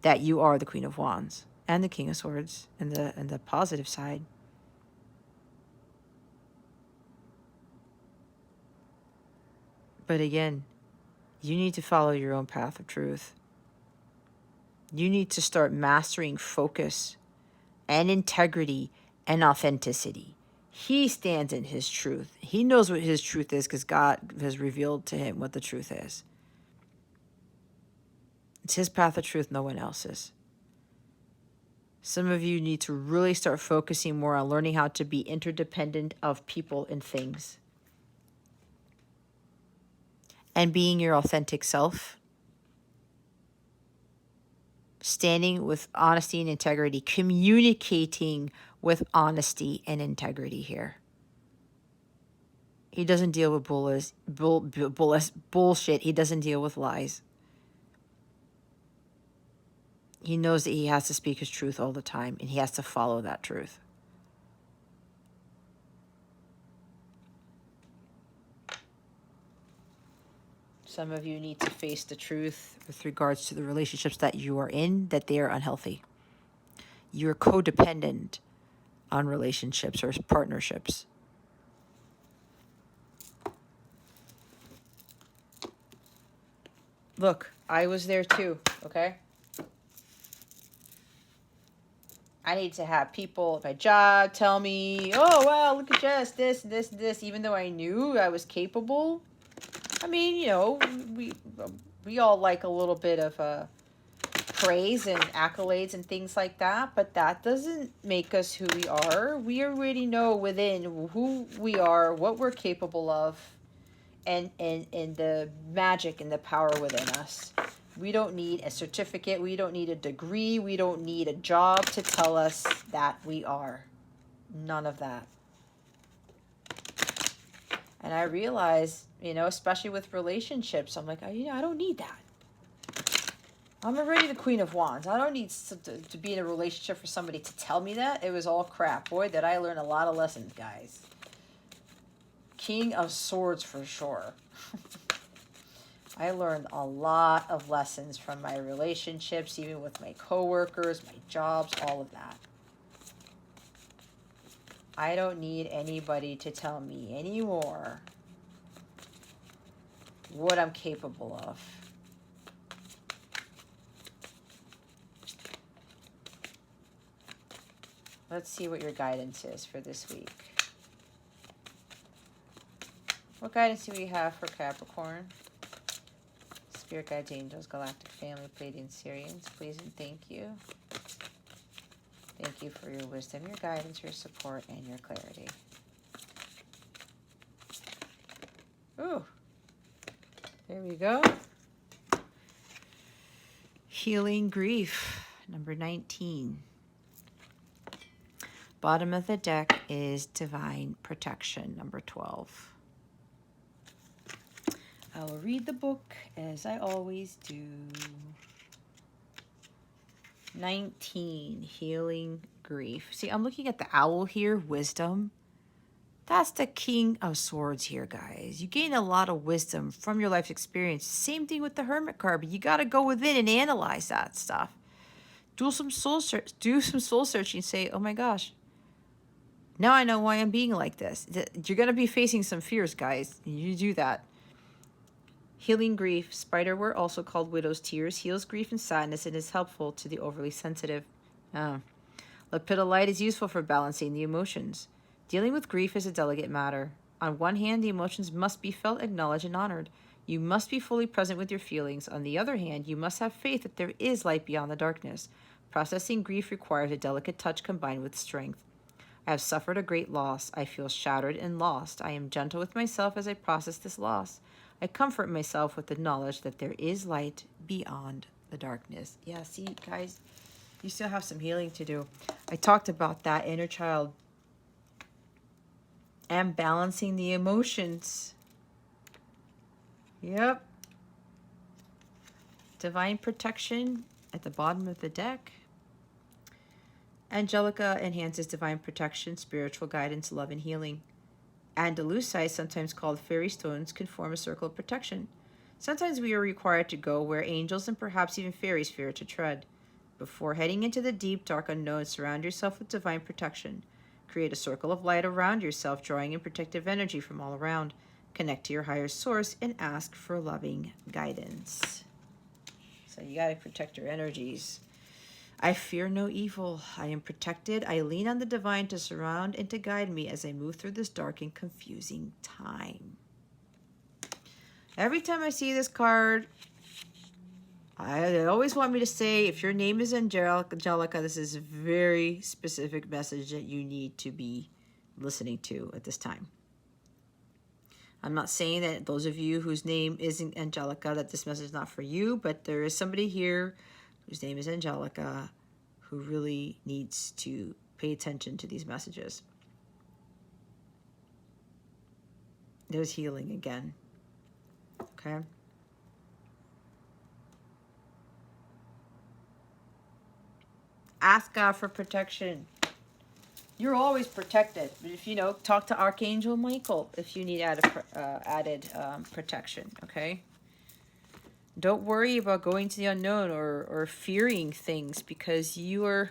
S1: that you are the Queen of Wands and the King of Swords and the positive side. But again, you need to follow your own path of truth. You need to start mastering focus and integrity and authenticity. He stands in his truth. He knows what his truth is because God has revealed to him what the truth is. It's his path of truth, no one else's. Some of you need to really start focusing more on learning how to be interdependent of people and things. And being your authentic self. Standing with honesty and integrity. Communicating with honesty and integrity here. He doesn't deal with bullshit. He doesn't deal with lies. He knows that he has to speak his truth all the time, and he has to follow that truth. Some of you need to face the truth with regards to the relationships that you are in, that they are unhealthy. You're codependent on relationships or partnerships. Look, I was there too, okay? I need to have people at my job tell me, oh, well, look at Jess, this, even though I knew I was capable. I mean, you know, we all like a little bit of praise and accolades and things like that, but that doesn't make us who we are. We already know within who we are, what we're capable of, and the magic and the power within us. We don't need a certificate. We don't need a degree. We don't need a job to tell us that we are. None of that. And I realize, you know, especially with relationships, I'm like, I don't need that. I'm already the Queen of Wands. I don't need to be in a relationship for somebody to tell me that. It was all crap. Boy, did I learn a lot of lessons, guys. King of Swords for sure. I learned a lot of lessons from my relationships, even with my coworkers, my jobs, all of that. I don't need anybody to tell me anymore what I'm capable of. Let's see what your guidance is for this week. What guidance do we have for Capricorn? Spirit guides, angels, galactic family, Pleiadian, Syrians, please and thank you. Thank you for your wisdom, your guidance, your support, and your clarity. Ooh. There we go. Healing grief, number 19. Bottom of the deck is divine protection, number 12. I will read the book as I always do. 19, healing grief. See, I'm looking at the owl here, wisdom. That's the King of Swords here, guys. You gain a lot of wisdom from your life experience. Same thing with the Hermit card, but you got to go within and analyze that stuff. Do some soul searching and say, oh my gosh, now I know why I'm being like this. You're going to be facing some fears, guys. You do that. Healing grief. Spiderwort, also called widow's tears, heals grief and sadness and is helpful to the overly sensitive. Lepidolite is useful for balancing the emotions. Dealing with grief is a delicate matter. On one hand, the emotions must be felt, acknowledged, and honored. You must be fully present with your feelings. On the other hand, you must have faith that there is light beyond the darkness. Processing grief requires a delicate touch combined with strength. I have suffered a great loss. I feel shattered and lost. I am gentle with myself as I process this loss. I comfort myself with the knowledge that there is light beyond the darkness. Yeah, see, guys, you still have some healing to do. I talked about that inner child and balancing the emotions. Yep. Divine protection at the bottom of the deck. Angelica enhances divine protection, spiritual guidance, love, and healing. Andalusite, sometimes called fairy stones, can form a circle of protection. Sometimes we are required to go where angels and perhaps even fairies fear to tread. Before heading into the deep, dark unknown, surround yourself with divine protection. Create a circle of light around yourself, drawing in protective energy from all around. Connect to your higher source and ask for loving guidance. So you got to protect your energies. I fear no evil. I am protected. I lean on the divine to surround and to guide me as I move through this dark and confusing time. Every time I see this card, I always want me to say, if your name is Angelica, this is a very specific message that you need to be listening to at this time. I'm not saying that those of you whose name isn't Angelica, that this message is not for you, but there is somebody here whose name is Angelica, who really needs to pay attention to these messages. There's healing again. Okay? Ask God for protection. You're always protected. But if you know, talk to Archangel Michael if you need added protection. Okay? Don't worry about going to the unknown or fearing things, because the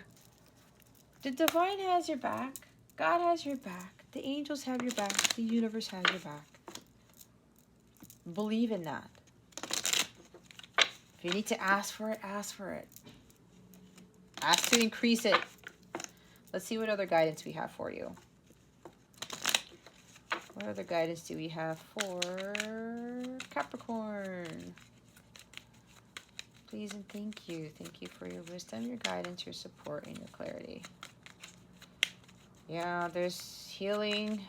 S1: divine has your back. God has your back. The angels have your back. The universe has your back. Believe in that. If you need to ask for it, ask for it. Ask to increase it. Let's see what other guidance we have for you. What other guidance do we have for Capricorn? Please and thank you. Thank you for your wisdom, your guidance, your support, and your clarity. Yeah, there's healing,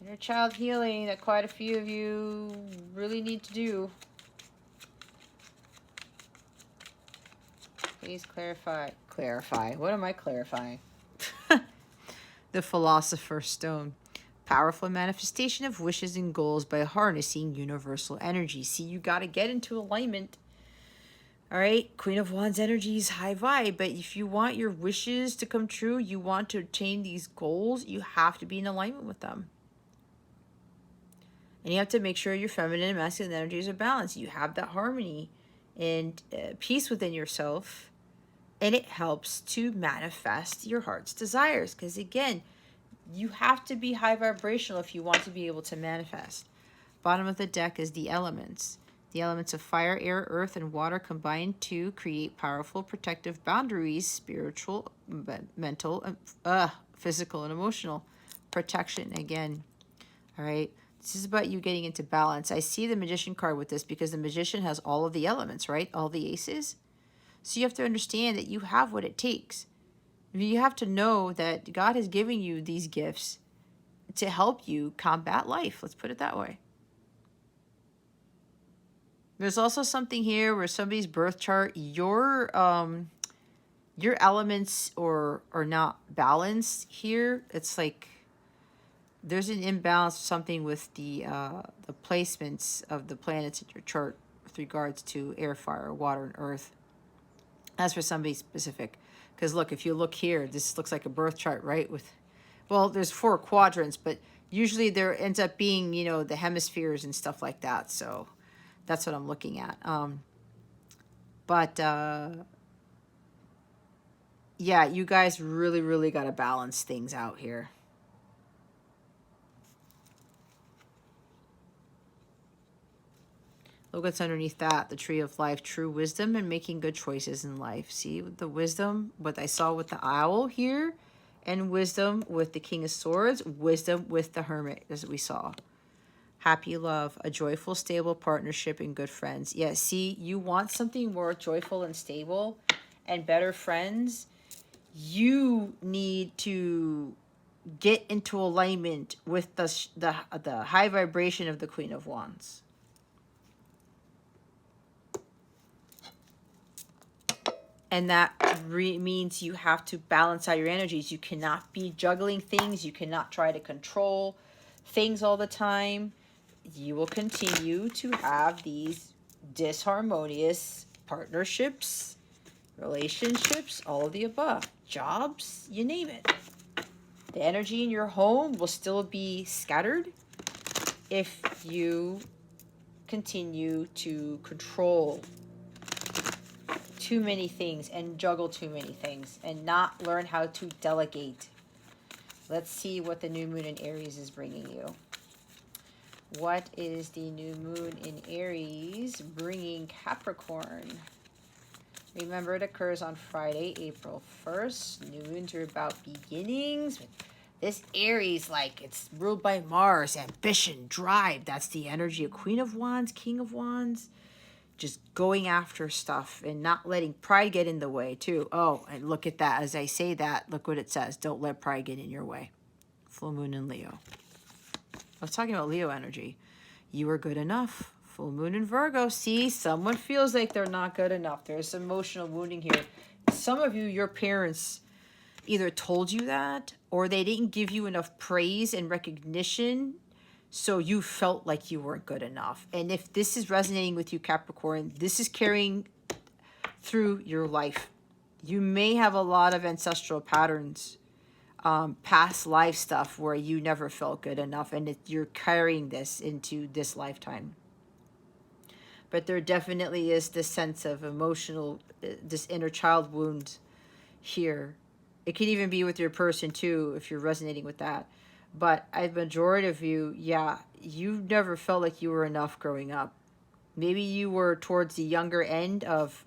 S1: inner child healing that quite a few of you really need to do. Please clarify. Clarify. What am I clarifying? The Philosopher's Stone. Powerful manifestation of wishes and goals by harnessing universal energy. See, you got to get into alignment. All right, Queen of Wands energy is high vibe, but if you want your wishes to come true, you want to attain these goals, you have to be in alignment with them. And you have to make sure your feminine and masculine energies are balanced. You have that harmony and peace within yourself, and it helps to manifest your heart's desires. Because again, you have to be high vibrational if you want to be able to manifest. Bottom of the deck is the elements. The elements of fire, air, earth, and water combine to create powerful protective boundaries, spiritual, mental, physical, and emotional protection again. All right. This is about you getting into balance. I see the Magician card with this because the Magician has all of the elements, right? All the aces. So you have to understand that you have what it takes. You have to know that God has given you these gifts to help you combat life. Let's put it that way. There's also something here where somebody's birth chart, your elements are not balanced here. It's like there's an imbalance, something with the placements of the planets in your chart with regards to air, fire, water, and earth. That's for somebody specific. Because look, if you look here, this looks like a birth chart, right? Well, there's 4 quadrants, but usually there ends up being, you know, the hemispheres and stuff like that. So that's what I'm looking at. Yeah, you guys really, really got to balance things out here. Look what's underneath that. The tree of life, true wisdom and making good choices in life. See the wisdom, what I saw with the owl here, and wisdom with the King of Swords, wisdom with the Hermit, as we saw. Happy love, a joyful, stable partnership, and good friends. Yeah, see, you want something more joyful and stable and better friends. You need to get into alignment with the high vibration of the Queen of Wands. And that means you have to balance out your energies. You cannot be juggling things. You cannot try to control things all the time. You will continue to have these disharmonious partnerships, relationships, all of the above. Jobs, you name it. The energy in your home will still be scattered if you continue to control too many things and juggle too many things and not learn how to delegate. Let's see what the new moon in Aries is bringing you. What is the new moon in Aries bringing Capricorn? Remember, it occurs on Friday, April 1st. New moons are about beginnings. This Aries, like, it's ruled by Mars, ambition, drive. That's the energy of Queen of Wands, King of Wands. Just going after stuff and not letting pride get in the way, too. Oh, and look at that. As I say that, look what it says. Don't let pride get in your way. Full moon in Leo. I was talking about Leo energy. You are good enough. Full moon in Virgo. See, someone feels like they're not good enough. There's emotional wounding here. Some of you, your parents either told you that or they didn't give you enough praise and recognition, so you felt like you weren't good enough. And if this is resonating with you, Capricorn, this is carrying through your life. You may have a lot of ancestral patterns, past life stuff where you never felt good enough, and you're carrying this into this lifetime. But there definitely is this sense of emotional, this inner child wound here. It could even be with your person too, if you're resonating with that. But a majority of you, yeah, you never felt like you were enough growing up. Maybe you were towards the younger end of,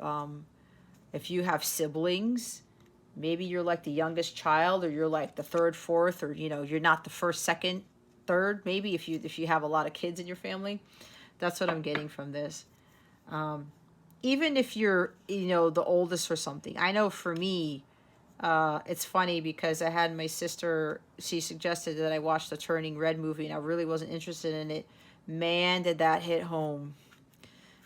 S1: if you have siblings, Maybe you're like the youngest child, or you're like the third, fourth, or you're not the first, second, third. Maybe if you have a lot of kids in your family, that's what I'm getting from this. Even if you're the oldest or something. I know for me, it's funny because I had my sister. She suggested that I watch the Turning Red movie, and I really wasn't interested in it. Man, did that hit home,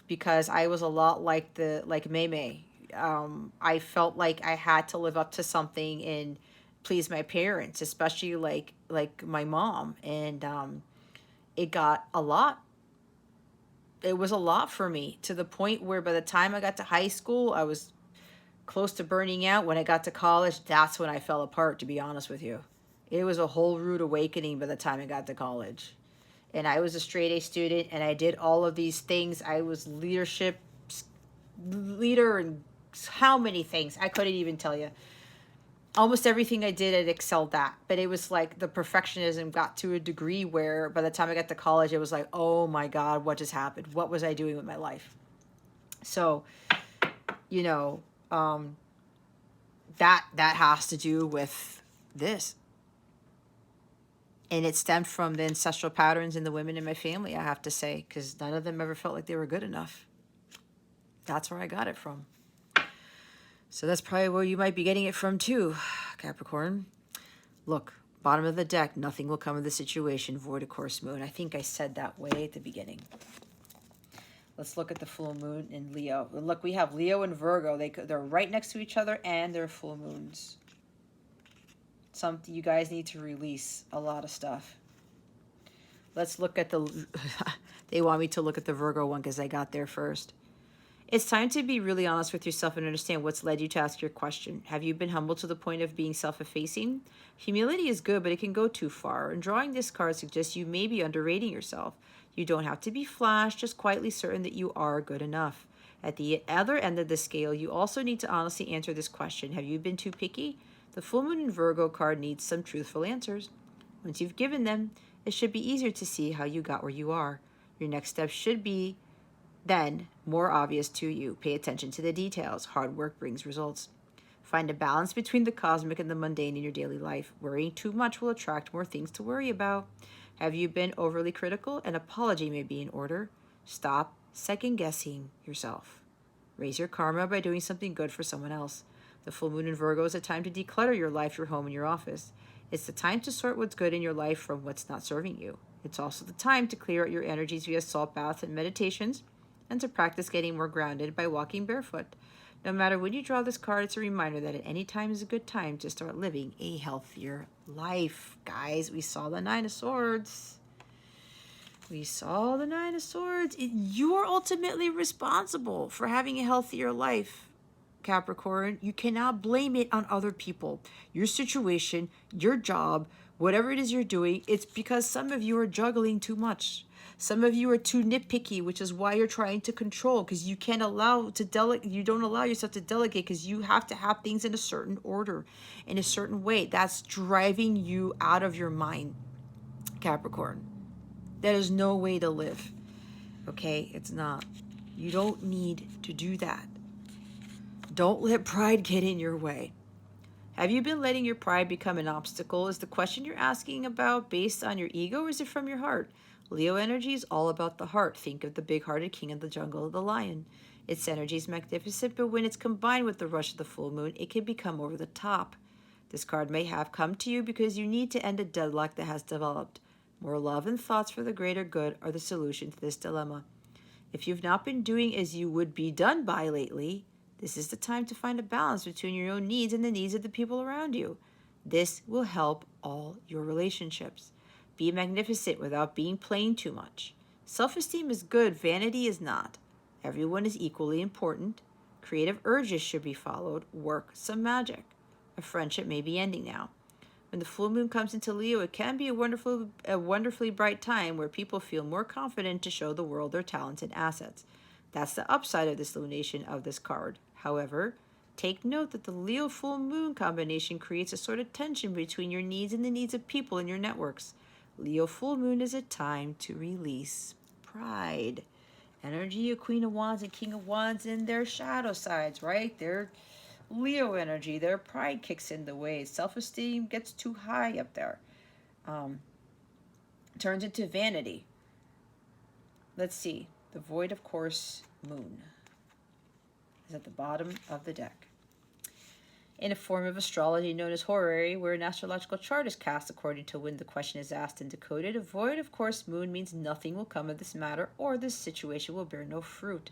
S1: because I was a lot like Mei. I felt like I had to live up to something and please my parents, especially like my mom, and it got a lot. It was a lot for me, to the point where by the time I got to high school, I was close to burning out. When I got to college, that's when I fell apart, to be honest with you. It was a whole rude awakening by the time I got to college. And I was a straight A student, and I did all of these things. I was leader, and how many things I couldn't even tell you. Almost everything I did, I excelled at. But it was like the perfectionism got to a degree where by the time I got to college, it was like, oh my God, what just happened? What was I doing with my life? So, you know, that has to do with this. And it stemmed from the ancestral patterns in the women in my family, I have to say, because none of them ever felt like they were good enough. That's where I got it from. So that's probably where you might be getting it from too, Capricorn. Look, bottom of the deck, nothing will come of the situation, void of course moon. I think I said that way at the beginning. Let's look at the full moon in Leo. Look, we have Leo and Virgo. They're right next to each other, and they're full moons. You guys need to release a lot of stuff. Let's look at the... They want me to look at the Virgo one because I got there first. It's time to be really honest with yourself and understand what's led you to ask your question. Have you been humble to the point of being self-effacing? Humility is good, but it can go too far. And drawing this card suggests you may be underrating yourself. You don't have to be flash, just quietly certain that you are good enough. At the other end of the scale, you also need to honestly answer this question. Have you been too picky? The full moon in Virgo card needs some truthful answers. Once you've given them, it should be easier to see how you got where you are. Your next step should be then more obvious to you. Pay attention to the details. Hard work brings results. Find a balance between the cosmic and the mundane in your daily life. Worrying too much will attract more things to worry about. Have you been overly critical? An apology may be in order. Stop second-guessing yourself. Raise your karma by doing something good for someone else. The full moon in Virgo is a time to declutter your life, your home, and your office. It's the time to sort what's good in your life from what's not serving you. It's also the time to clear out your energies via salt baths and meditations, and to practice getting more grounded by walking barefoot. No matter when you draw this card, it's a reminder that at any time is a good time to start living a healthier life. Guys, we saw the Nine of Swords. We saw the Nine of Swords. You're ultimately responsible for having a healthier life, Capricorn. You cannot blame it on other people. Your situation, your job, whatever it is you're doing, it's because some of you are juggling too much. Some of you are too nitpicky, which is why you're trying to control, because you can't allow to delegate. You don't allow yourself to delegate because you have to have things in a certain order, in a certain way. That's driving you out of your mind, Capricorn. That is no way to live. Okay, it's not. You don't need to do that. Don't let pride get in your way. Have you been letting your pride become an obstacle? Is the question you're asking about based on your ego, or is it from your heart? Leo energy is all about the heart. Think of the big-hearted king of the jungle, the lion. Its energy is magnificent, but when it's combined with the rush of the full moon, it can become over the top. This card may have come to you because you need to end a deadlock that has developed. More love and thoughts for the greater good are the solution to this dilemma. If you've not been doing as you would be done by lately, this is the time to find a balance between your own needs and the needs of the people around you. This will help all your relationships. Be magnificent without being plain too much. Self-esteem is good, vanity is not. Everyone is equally important. Creative urges should be followed. Work some magic. A friendship may be ending now. When the full moon comes into Leo, it can be a wonderfully bright time where people feel more confident to show the world their talents and assets. That's the upside of this lunation of this card. However, take note that the Leo full moon combination creates a sort of tension between your needs and the needs of people in your networks. Leo full moon is a time to release pride. Energy of Queen of Wands and King of Wands in their shadow sides, right? They're Leo energy, their pride kicks in the way. Self-esteem gets too high up there. Um, Turns into vanity. Let's see. The void, of course, moon is at the bottom of the deck. In a form of astrology known as horary, where an astrological chart is cast according to when the question is asked and decoded, a void, of course, moon means nothing will come of this matter or this situation will bear no fruit.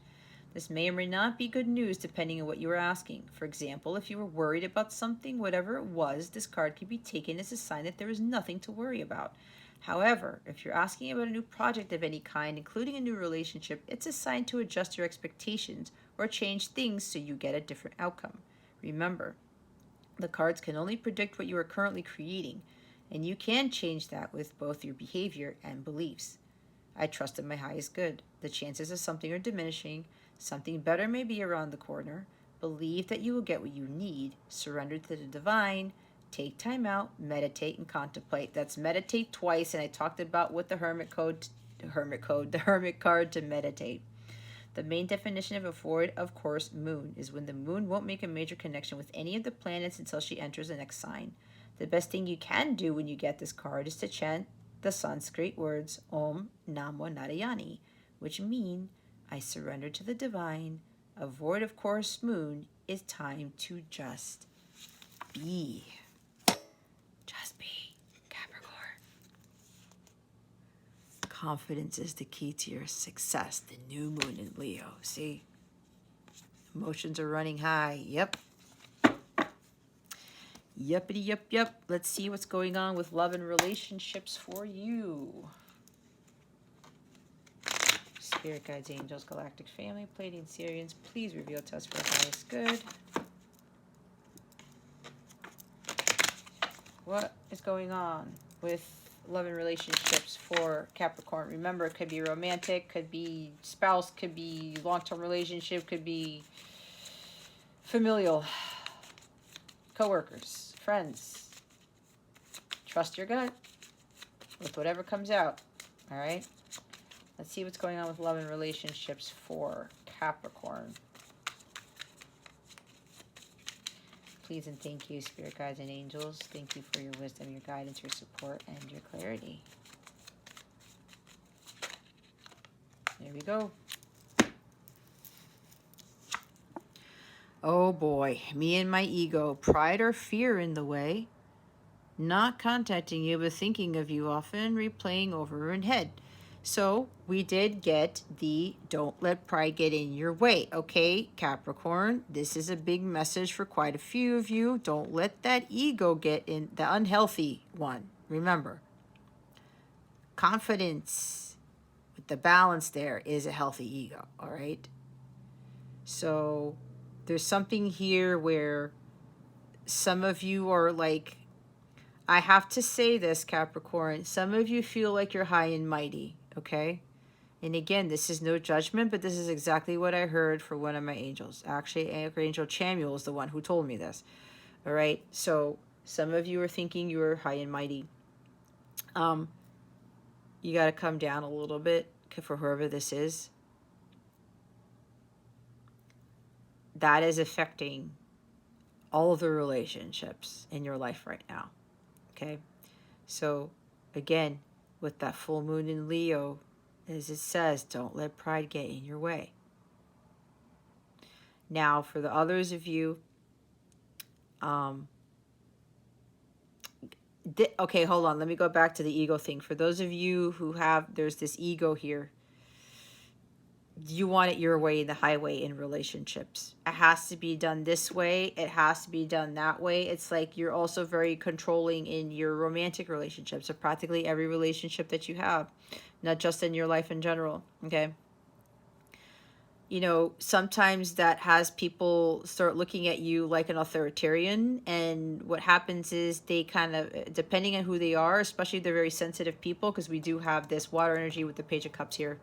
S1: This may or may not be good news depending on what you are asking. For example, if you were worried about something, whatever it was, this card can be taken as a sign that there is nothing to worry about. However, if you're asking about a new project of any kind, including a new relationship, it's a sign to adjust your expectations or change things so you get a different outcome. Remember, the cards can only predict what you are currently creating, and you can change that with both your behavior and beliefs. I trust in my highest good. The chances of something are diminishing. Something better may be around the corner. Believe that you will get what you need. Surrender to the divine. Take time out, meditate, and contemplate. That's meditate twice, and I talked about with the hermit card to meditate. The main definition of a void, of course, moon, is when the moon won't make a major connection with any of the planets until she enters the next sign. The best thing you can do when you get this card is to chant the Sanskrit words Om Namo Narayani, which mean I surrender to the divine. A void, of course, moon is time to just be. Just be, Capricorn. Confidence is the key to your success. The new moon in Leo. See? Emotions are running high. Yep. Yuppity yup yup. Let's see what's going on with love and relationships for you. Spirit guides, angels, galactic family, Pleiadian, Sirians, please reveal to us for our highest good. What is going on with love and relationships for Capricorn? Remember, it could be romantic, could be spouse, could be long-term relationship, could be familial, co-workers, friends. Trust your gut with whatever comes out, all right? Let's see what's going on with love and relationships for Capricorn. Please and thank you, spirit guides and angels. Thank you for your wisdom, your guidance, your support, and your clarity. There we go. Oh boy, me and my ego. Pride or fear in the way. Not contacting you, but thinking of you often, replaying over in head. So we did get the don't let pride get in your way. Okay, Capricorn, this is a big message for quite a few of you. Don't let that ego get in, the unhealthy one. Remember, confidence with the balance there is a healthy ego, all right? So there's something here where some of you are like, I have to say this, Capricorn, some of you feel like you're high and mighty, okay? And again, this is no judgment, but this is exactly what I heard for one of my angels. Actually, Angel Chamuel is the one who told me this, all right? So some of you are thinking you are high and mighty. You got to come down a little bit for whoever this is. That is affecting all of the relationships in your life right now. Okay, so again, with that full moon in Leo, as it says, don't let pride get in your way. Now, for the others of you, okay, hold on. Let me go back to the ego thing. For those of you who have, there's this ego here. You want it your way, the highway in relationships. It has to be done this way. It has to be done that way. It's like you're also very controlling in your romantic relationships, or practically every relationship that you have, not just in your life in general, okay? You know, sometimes that has people start looking at you like an authoritarian, and what happens is they kind of, depending on who they are, especially if they're very sensitive people, because we do have this water energy with the Page of Cups here,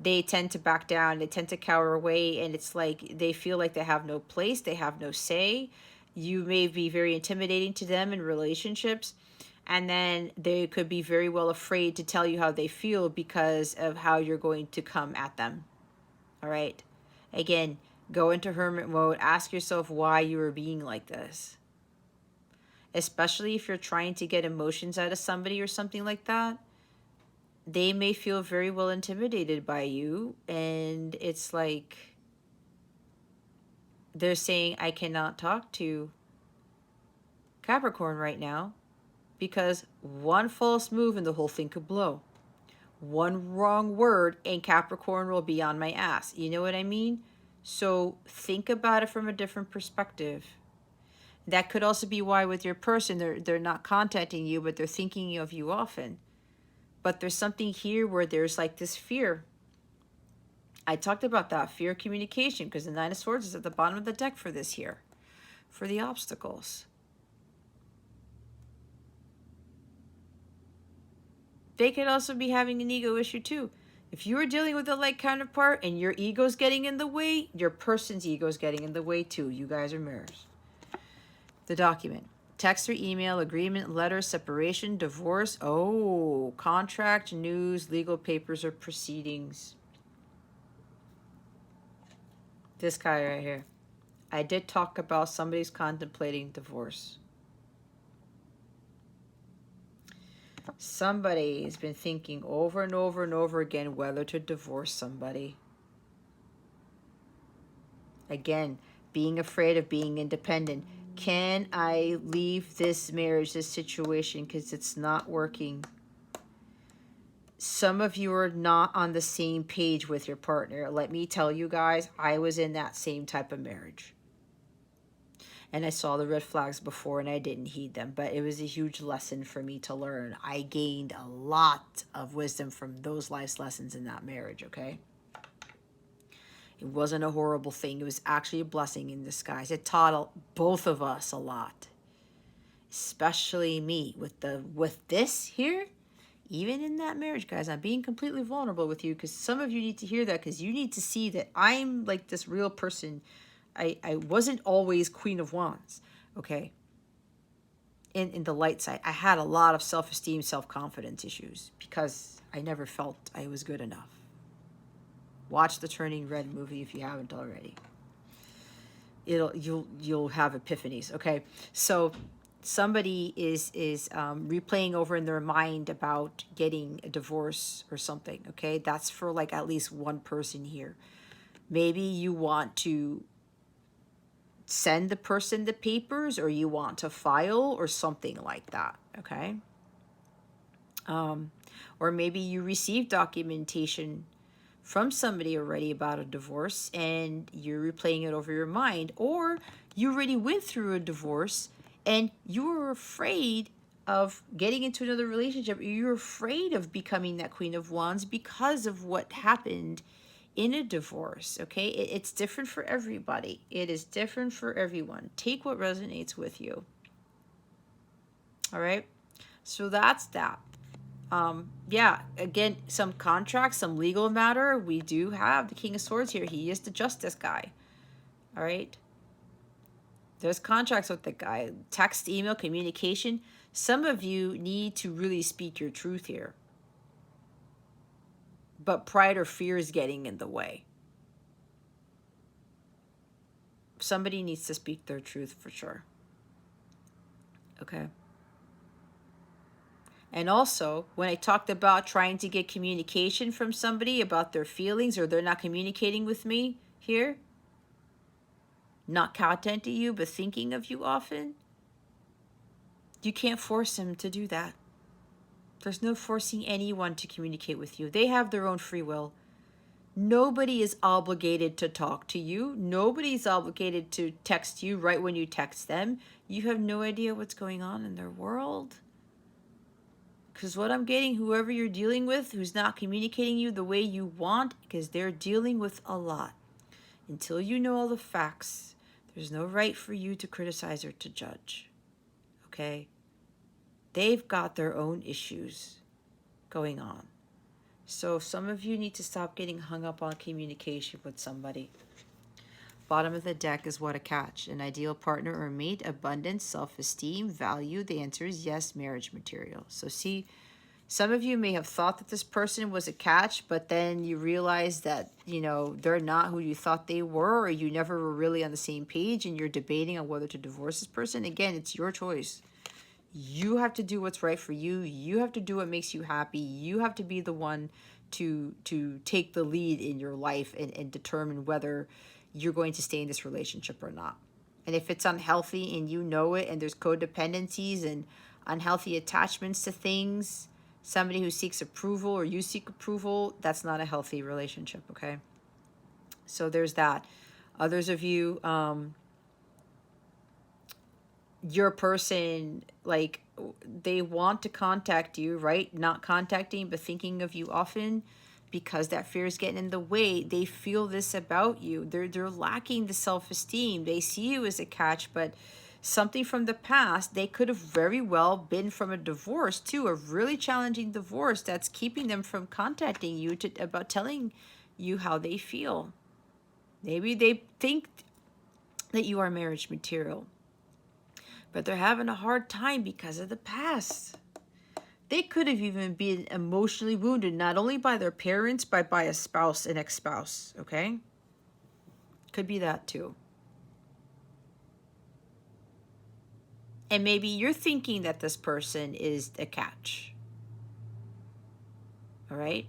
S1: they tend to back down, they tend to cower away, and it's like they feel like they have no place, they have no say. You may be very intimidating to them in relationships, and then they could be very well afraid to tell you how they feel because of how you're going to come at them. All right? Again, Go into hermit mode. Ask yourself why you are being like this. Especially if you're trying to get emotions out of somebody or something like that. They may feel very well intimidated by you. And it's like they're saying, I cannot talk to Capricorn right now because one false move and the whole thing could blow. One wrong word and Capricorn will be on my ass. You know what I mean? So think about it from a different perspective. That could also be why with your person, they're not contacting you, but they're thinking of you often. But there's something here where there's like this fear. I talked about that, fear of communication, because the Nine of Swords is at the bottom of the deck for this here, for the obstacles. They could also be having an ego issue too. If you are dealing with a light counterpart and your ego's getting in the way, your person's ego's getting in the way too. You guys are mirrors. The document. Text or email, agreement, letter, separation, divorce. Oh, contract, news, legal papers, or proceedings. This guy right here. I did talk about somebody's contemplating divorce. Somebody has been thinking over and over and over again whether to divorce somebody. Again, being afraid of being independent. Can I leave this marriage, this situation, because it's not working? Some of you are not on the same page with your partner. Let me tell you guys, I was in that same type of marriage. And I saw the red flags before and I didn't heed them. But it was a huge lesson for me to learn. I gained a lot of wisdom from those life lessons in that marriage, okay? It wasn't a horrible thing. It was actually a blessing in disguise. It taught both of us a lot. Especially me. With this here, even in that marriage, guys, I'm being completely vulnerable with you because some of you need to hear that because you need to see that I'm like this real person. I wasn't always Queen of Wands, okay? In the light side, I had a lot of self-esteem, self-confidence issues because I never felt I was good enough. Watch the Turning Red movie if you haven't already. You'll have epiphanies, okay? So somebody is replaying over in their mind about getting a divorce or something, okay? That's for like at least one person here. Maybe you want to send the person the papers or you want to file or something like that, okay? Or maybe you receive documentation from somebody already about a divorce and you're replaying it over your mind, or you already went through a divorce and you were afraid of getting into another relationship. You're afraid of becoming that Queen of Wands because of what happened in a divorce, okay? It's different for everybody. It is different for everyone. Take what resonates with you. All right? So that's that. Yeah, again, some contracts, some legal matter. We do have the King of Swords here. He is the justice guy. All right? There's contracts with the guy. Text, email, communication. Some of you need to really speak your truth here. But pride or fear is getting in the way. Somebody needs to speak their truth for sure. Okay? And also, when I talked about trying to get communication from somebody about their feelings or they're not communicating with me here, not contacting you but thinking of you often, you can't force them to do that. There's no forcing anyone to communicate with you. They have their own free will. Nobody is obligated to talk to you. Nobody's obligated to text you right when you text them. You have no idea what's going on in their world. Because what I'm getting, whoever you're dealing with who's not communicating you the way you want, because they're dealing with a lot. Until you know all the facts, there's no right for you to criticize or to judge. Okay? They've got their own issues going on. So some of you need to stop getting hung up on communication with somebody. Bottom of the deck is what a catch. An ideal partner or mate, abundance, self-esteem, value. The answer is yes, marriage material. So see Some of you may have thought that this person was a catch, but then you realize that, you know, they're not who you thought they were, or you never were really on the same page and you're debating on whether to divorce this person. Again, it's your choice. You have to do what's right for you. You have to do what makes you happy. You have to be the one to take the lead in your life and determine whether you're going to stay in this relationship or not. And if it's unhealthy and you know it, and there's codependencies and unhealthy attachments to things, somebody who seeks approval or you seek approval, that's not a healthy relationship, okay? So there's that. Others of you, your person, like, they want to contact you, right? Not contacting, but thinking of you often, because that fear is getting in the way. They feel this about you. They're lacking the self-esteem. They see you as a catch, but something from the past, they could have very well been from a divorce too, a really challenging divorce, that's keeping them from contacting you about telling you how they feel. Maybe they think that you are marriage material, but they're having a hard time because of the past. They could have even been emotionally wounded, not only by their parents, but by a spouse, an ex-spouse, okay? Could be that too. And maybe you're thinking that this person is a catch, all right?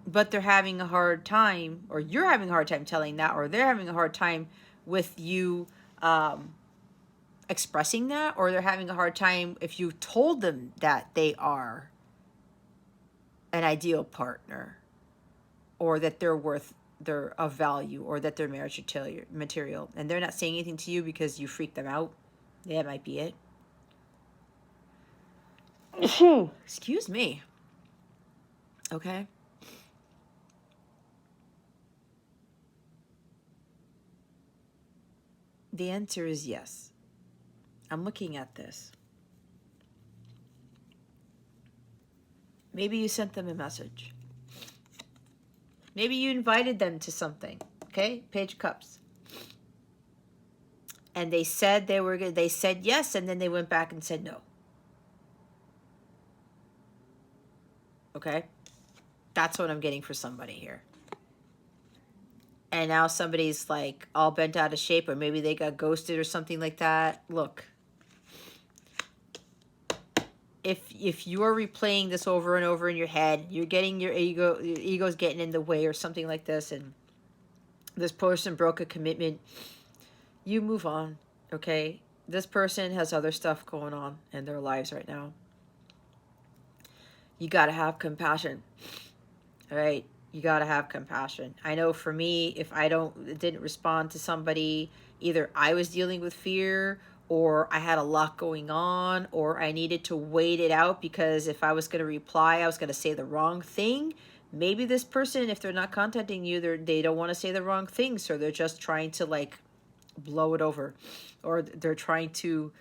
S1: But they're having a hard time, or you're having a hard time telling that, or they're having a hard time with you expressing that, or they're having a hard time if you told them that they are an ideal partner, or that they're of value, or that they're marriage material, and they're not saying anything to you because you freak them out. Yeah, that might be it. Excuse me. Okay. The answer is yes. I'm looking at this. Maybe you sent them a message. Maybe you invited them to something. Okay? Page of Cups. And they said they said yes, and then they went back and said no. Okay? That's what I'm getting for somebody here. And now somebody's like all bent out of shape, or maybe they got ghosted or something like that. Look, if you are replaying this over and over in your head, you're getting your ego's getting in the way or something like this, and this person broke a commitment, you move on, okay? This person has other stuff going on in their lives right now. You got to have compassion, all right? You got to have compassion. I know for me, if I didn't respond to somebody, either I was dealing with fear, or I had a lot going on, or I needed to wait it out because if I was going to reply, I was going to say the wrong thing. Maybe this person, if they're not contacting you, they don't want to say the wrong thing, so they're just trying to like blow it over, or they're trying to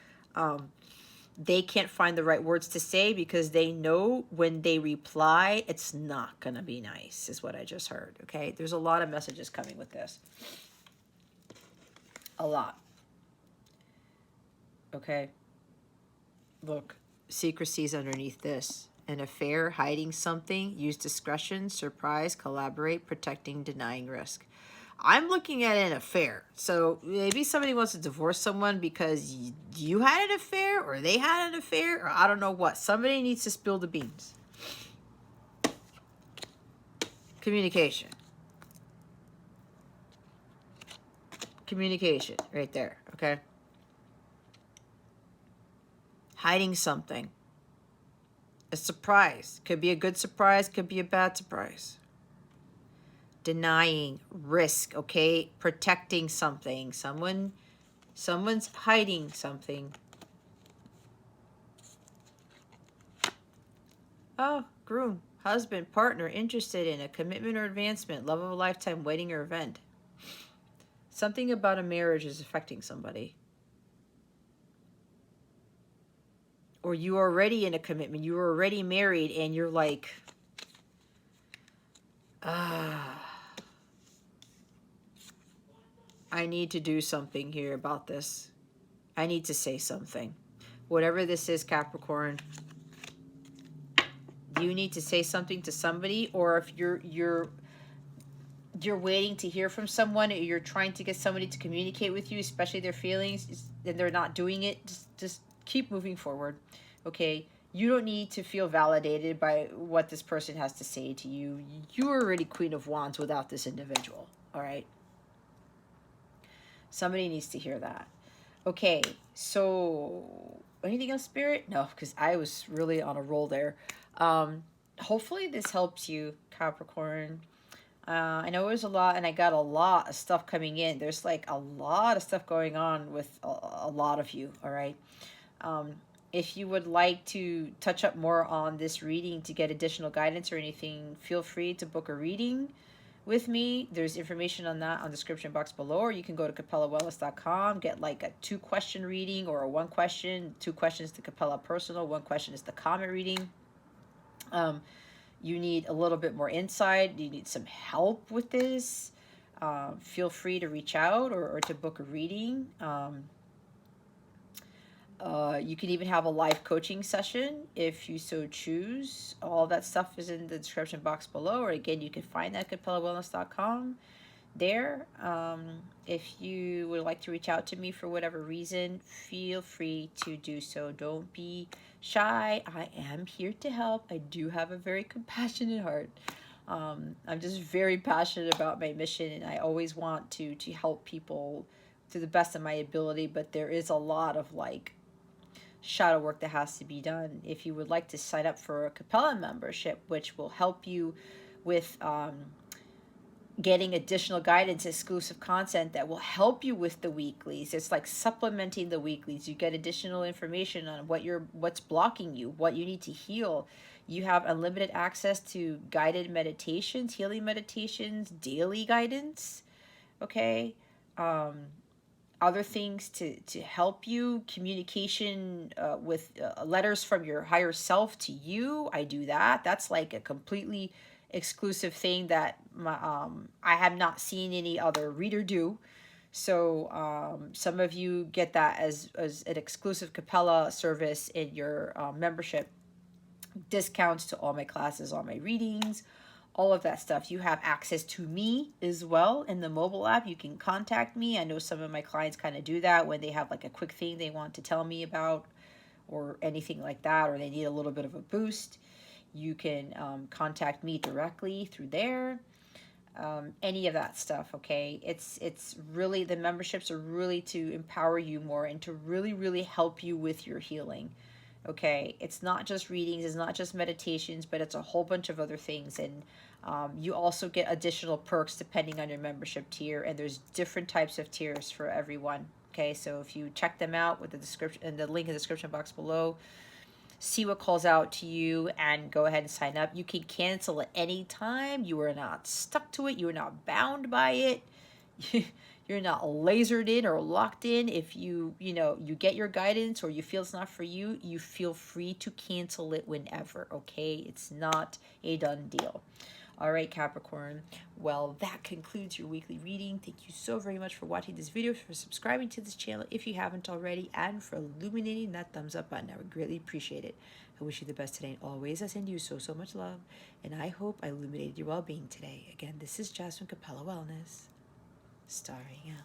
S1: they can't find the right words to say because they know when they reply, it's not going to be nice, is what I just heard, okay? There's a lot of messages coming with this. A lot. Okay? Look, secrecy's underneath this. An affair, hiding something, use discretion, surprise, collaborate, protecting, denying risk. I'm looking at an affair. So maybe somebody wants to divorce someone because you had an affair, or they had an affair, or I don't know what. Somebody needs to spill the beans. Communication. Communication right there, okay? Hiding something. A surprise. Could be a good surprise, could be a bad surprise. Denying risk, okay? Protecting something. Someone's hiding something. Oh, groom, husband, partner, interested in a commitment or advancement, love of a lifetime, wedding or event. Something about a marriage is affecting somebody. Or you are already in a commitment, you are already married, and you're like, I need to do something here about this. I need to say something. Whatever this is, Capricorn, you need to say something to somebody, or if you're waiting to hear from someone, or you're trying to get somebody to communicate with you, especially their feelings, and they're not doing it, just keep moving forward. Okay, you don't need to feel validated by what this person has to say to you. You're already Queen of Wands without this individual. All right, somebody needs to hear that. Okay, so anything else, Spirit? No, because I was really on a roll there. Hopefully this helps you, Capricorn. I know it was a lot, and I got a lot of stuff coming in. There's like a lot of stuff going on with a lot of you, all right? Um, if you would like to touch up more on this reading to get additional guidance or anything, feel free to book a reading with me. There's information on that on the description box below, or you can go to capellawellness.com, get like a 2-question reading or a 1 question. 2 questions to Capella Personal, 1 question is the comment reading. You need a little bit more insight, you need some help with this, feel free to reach out, or to book a reading. You can even have a live coaching session if you so choose. All that stuff is in the description box below, or again, you can find that at capellawellness.com there. If you would like to reach out to me for whatever reason, feel free to do so. Don't be shy. I am here to help. I do have a very compassionate heart. I'm just very passionate about my mission, and I always want to help people to the best of my ability, but there is a lot of like shadow work that has to be done. If you would like to sign up for a Capella membership, which will help you with getting additional guidance, exclusive content that will help you with the weeklies. It's like supplementing the weeklies. You get additional information on what's blocking you, what you need to heal. You have unlimited access to guided meditations, healing meditations, daily guidance. Okay. Other things to help you, communication with letters from your higher self to you. I do that. That's like a completely exclusive thing that I have not seen any other reader do. So some of you get that as an exclusive Capella service in your membership. Discounts to all my classes, all my readings, all of that stuff. You have access to me as well in the mobile app. You can contact me. I know some of my clients kind of do that when they have like a quick thing they want to tell me about, or anything like that, or they need a little bit of a boost. You can contact me directly through there. Any of that stuff. Okay, it's really, the memberships are really to empower you more and to really help you with your healing. Okay, it's not just readings, it's not just meditations, but it's a whole bunch of other things. And you also get additional perks depending on your membership tier, and there's different types of tiers for everyone. Okay, so if you check them out with the description and the link in the description box below, see what calls out to you and go ahead and sign up. You can cancel at any time. You are not stuck to it. You are not bound by it. You're not lasered in or locked in. If you get your guidance or you feel it's not for you, you feel free to cancel it whenever, okay? It's not a done deal. All right, Capricorn. Well, that concludes your weekly reading. Thank you so very much for watching this video, for subscribing to this channel if you haven't already, and for illuminating that thumbs up button. I would greatly appreciate it. I wish you the best today and always. I send you so much love, and I hope I illuminated your well-being today. Again, this is Jasmine Capella Wellness, starring out.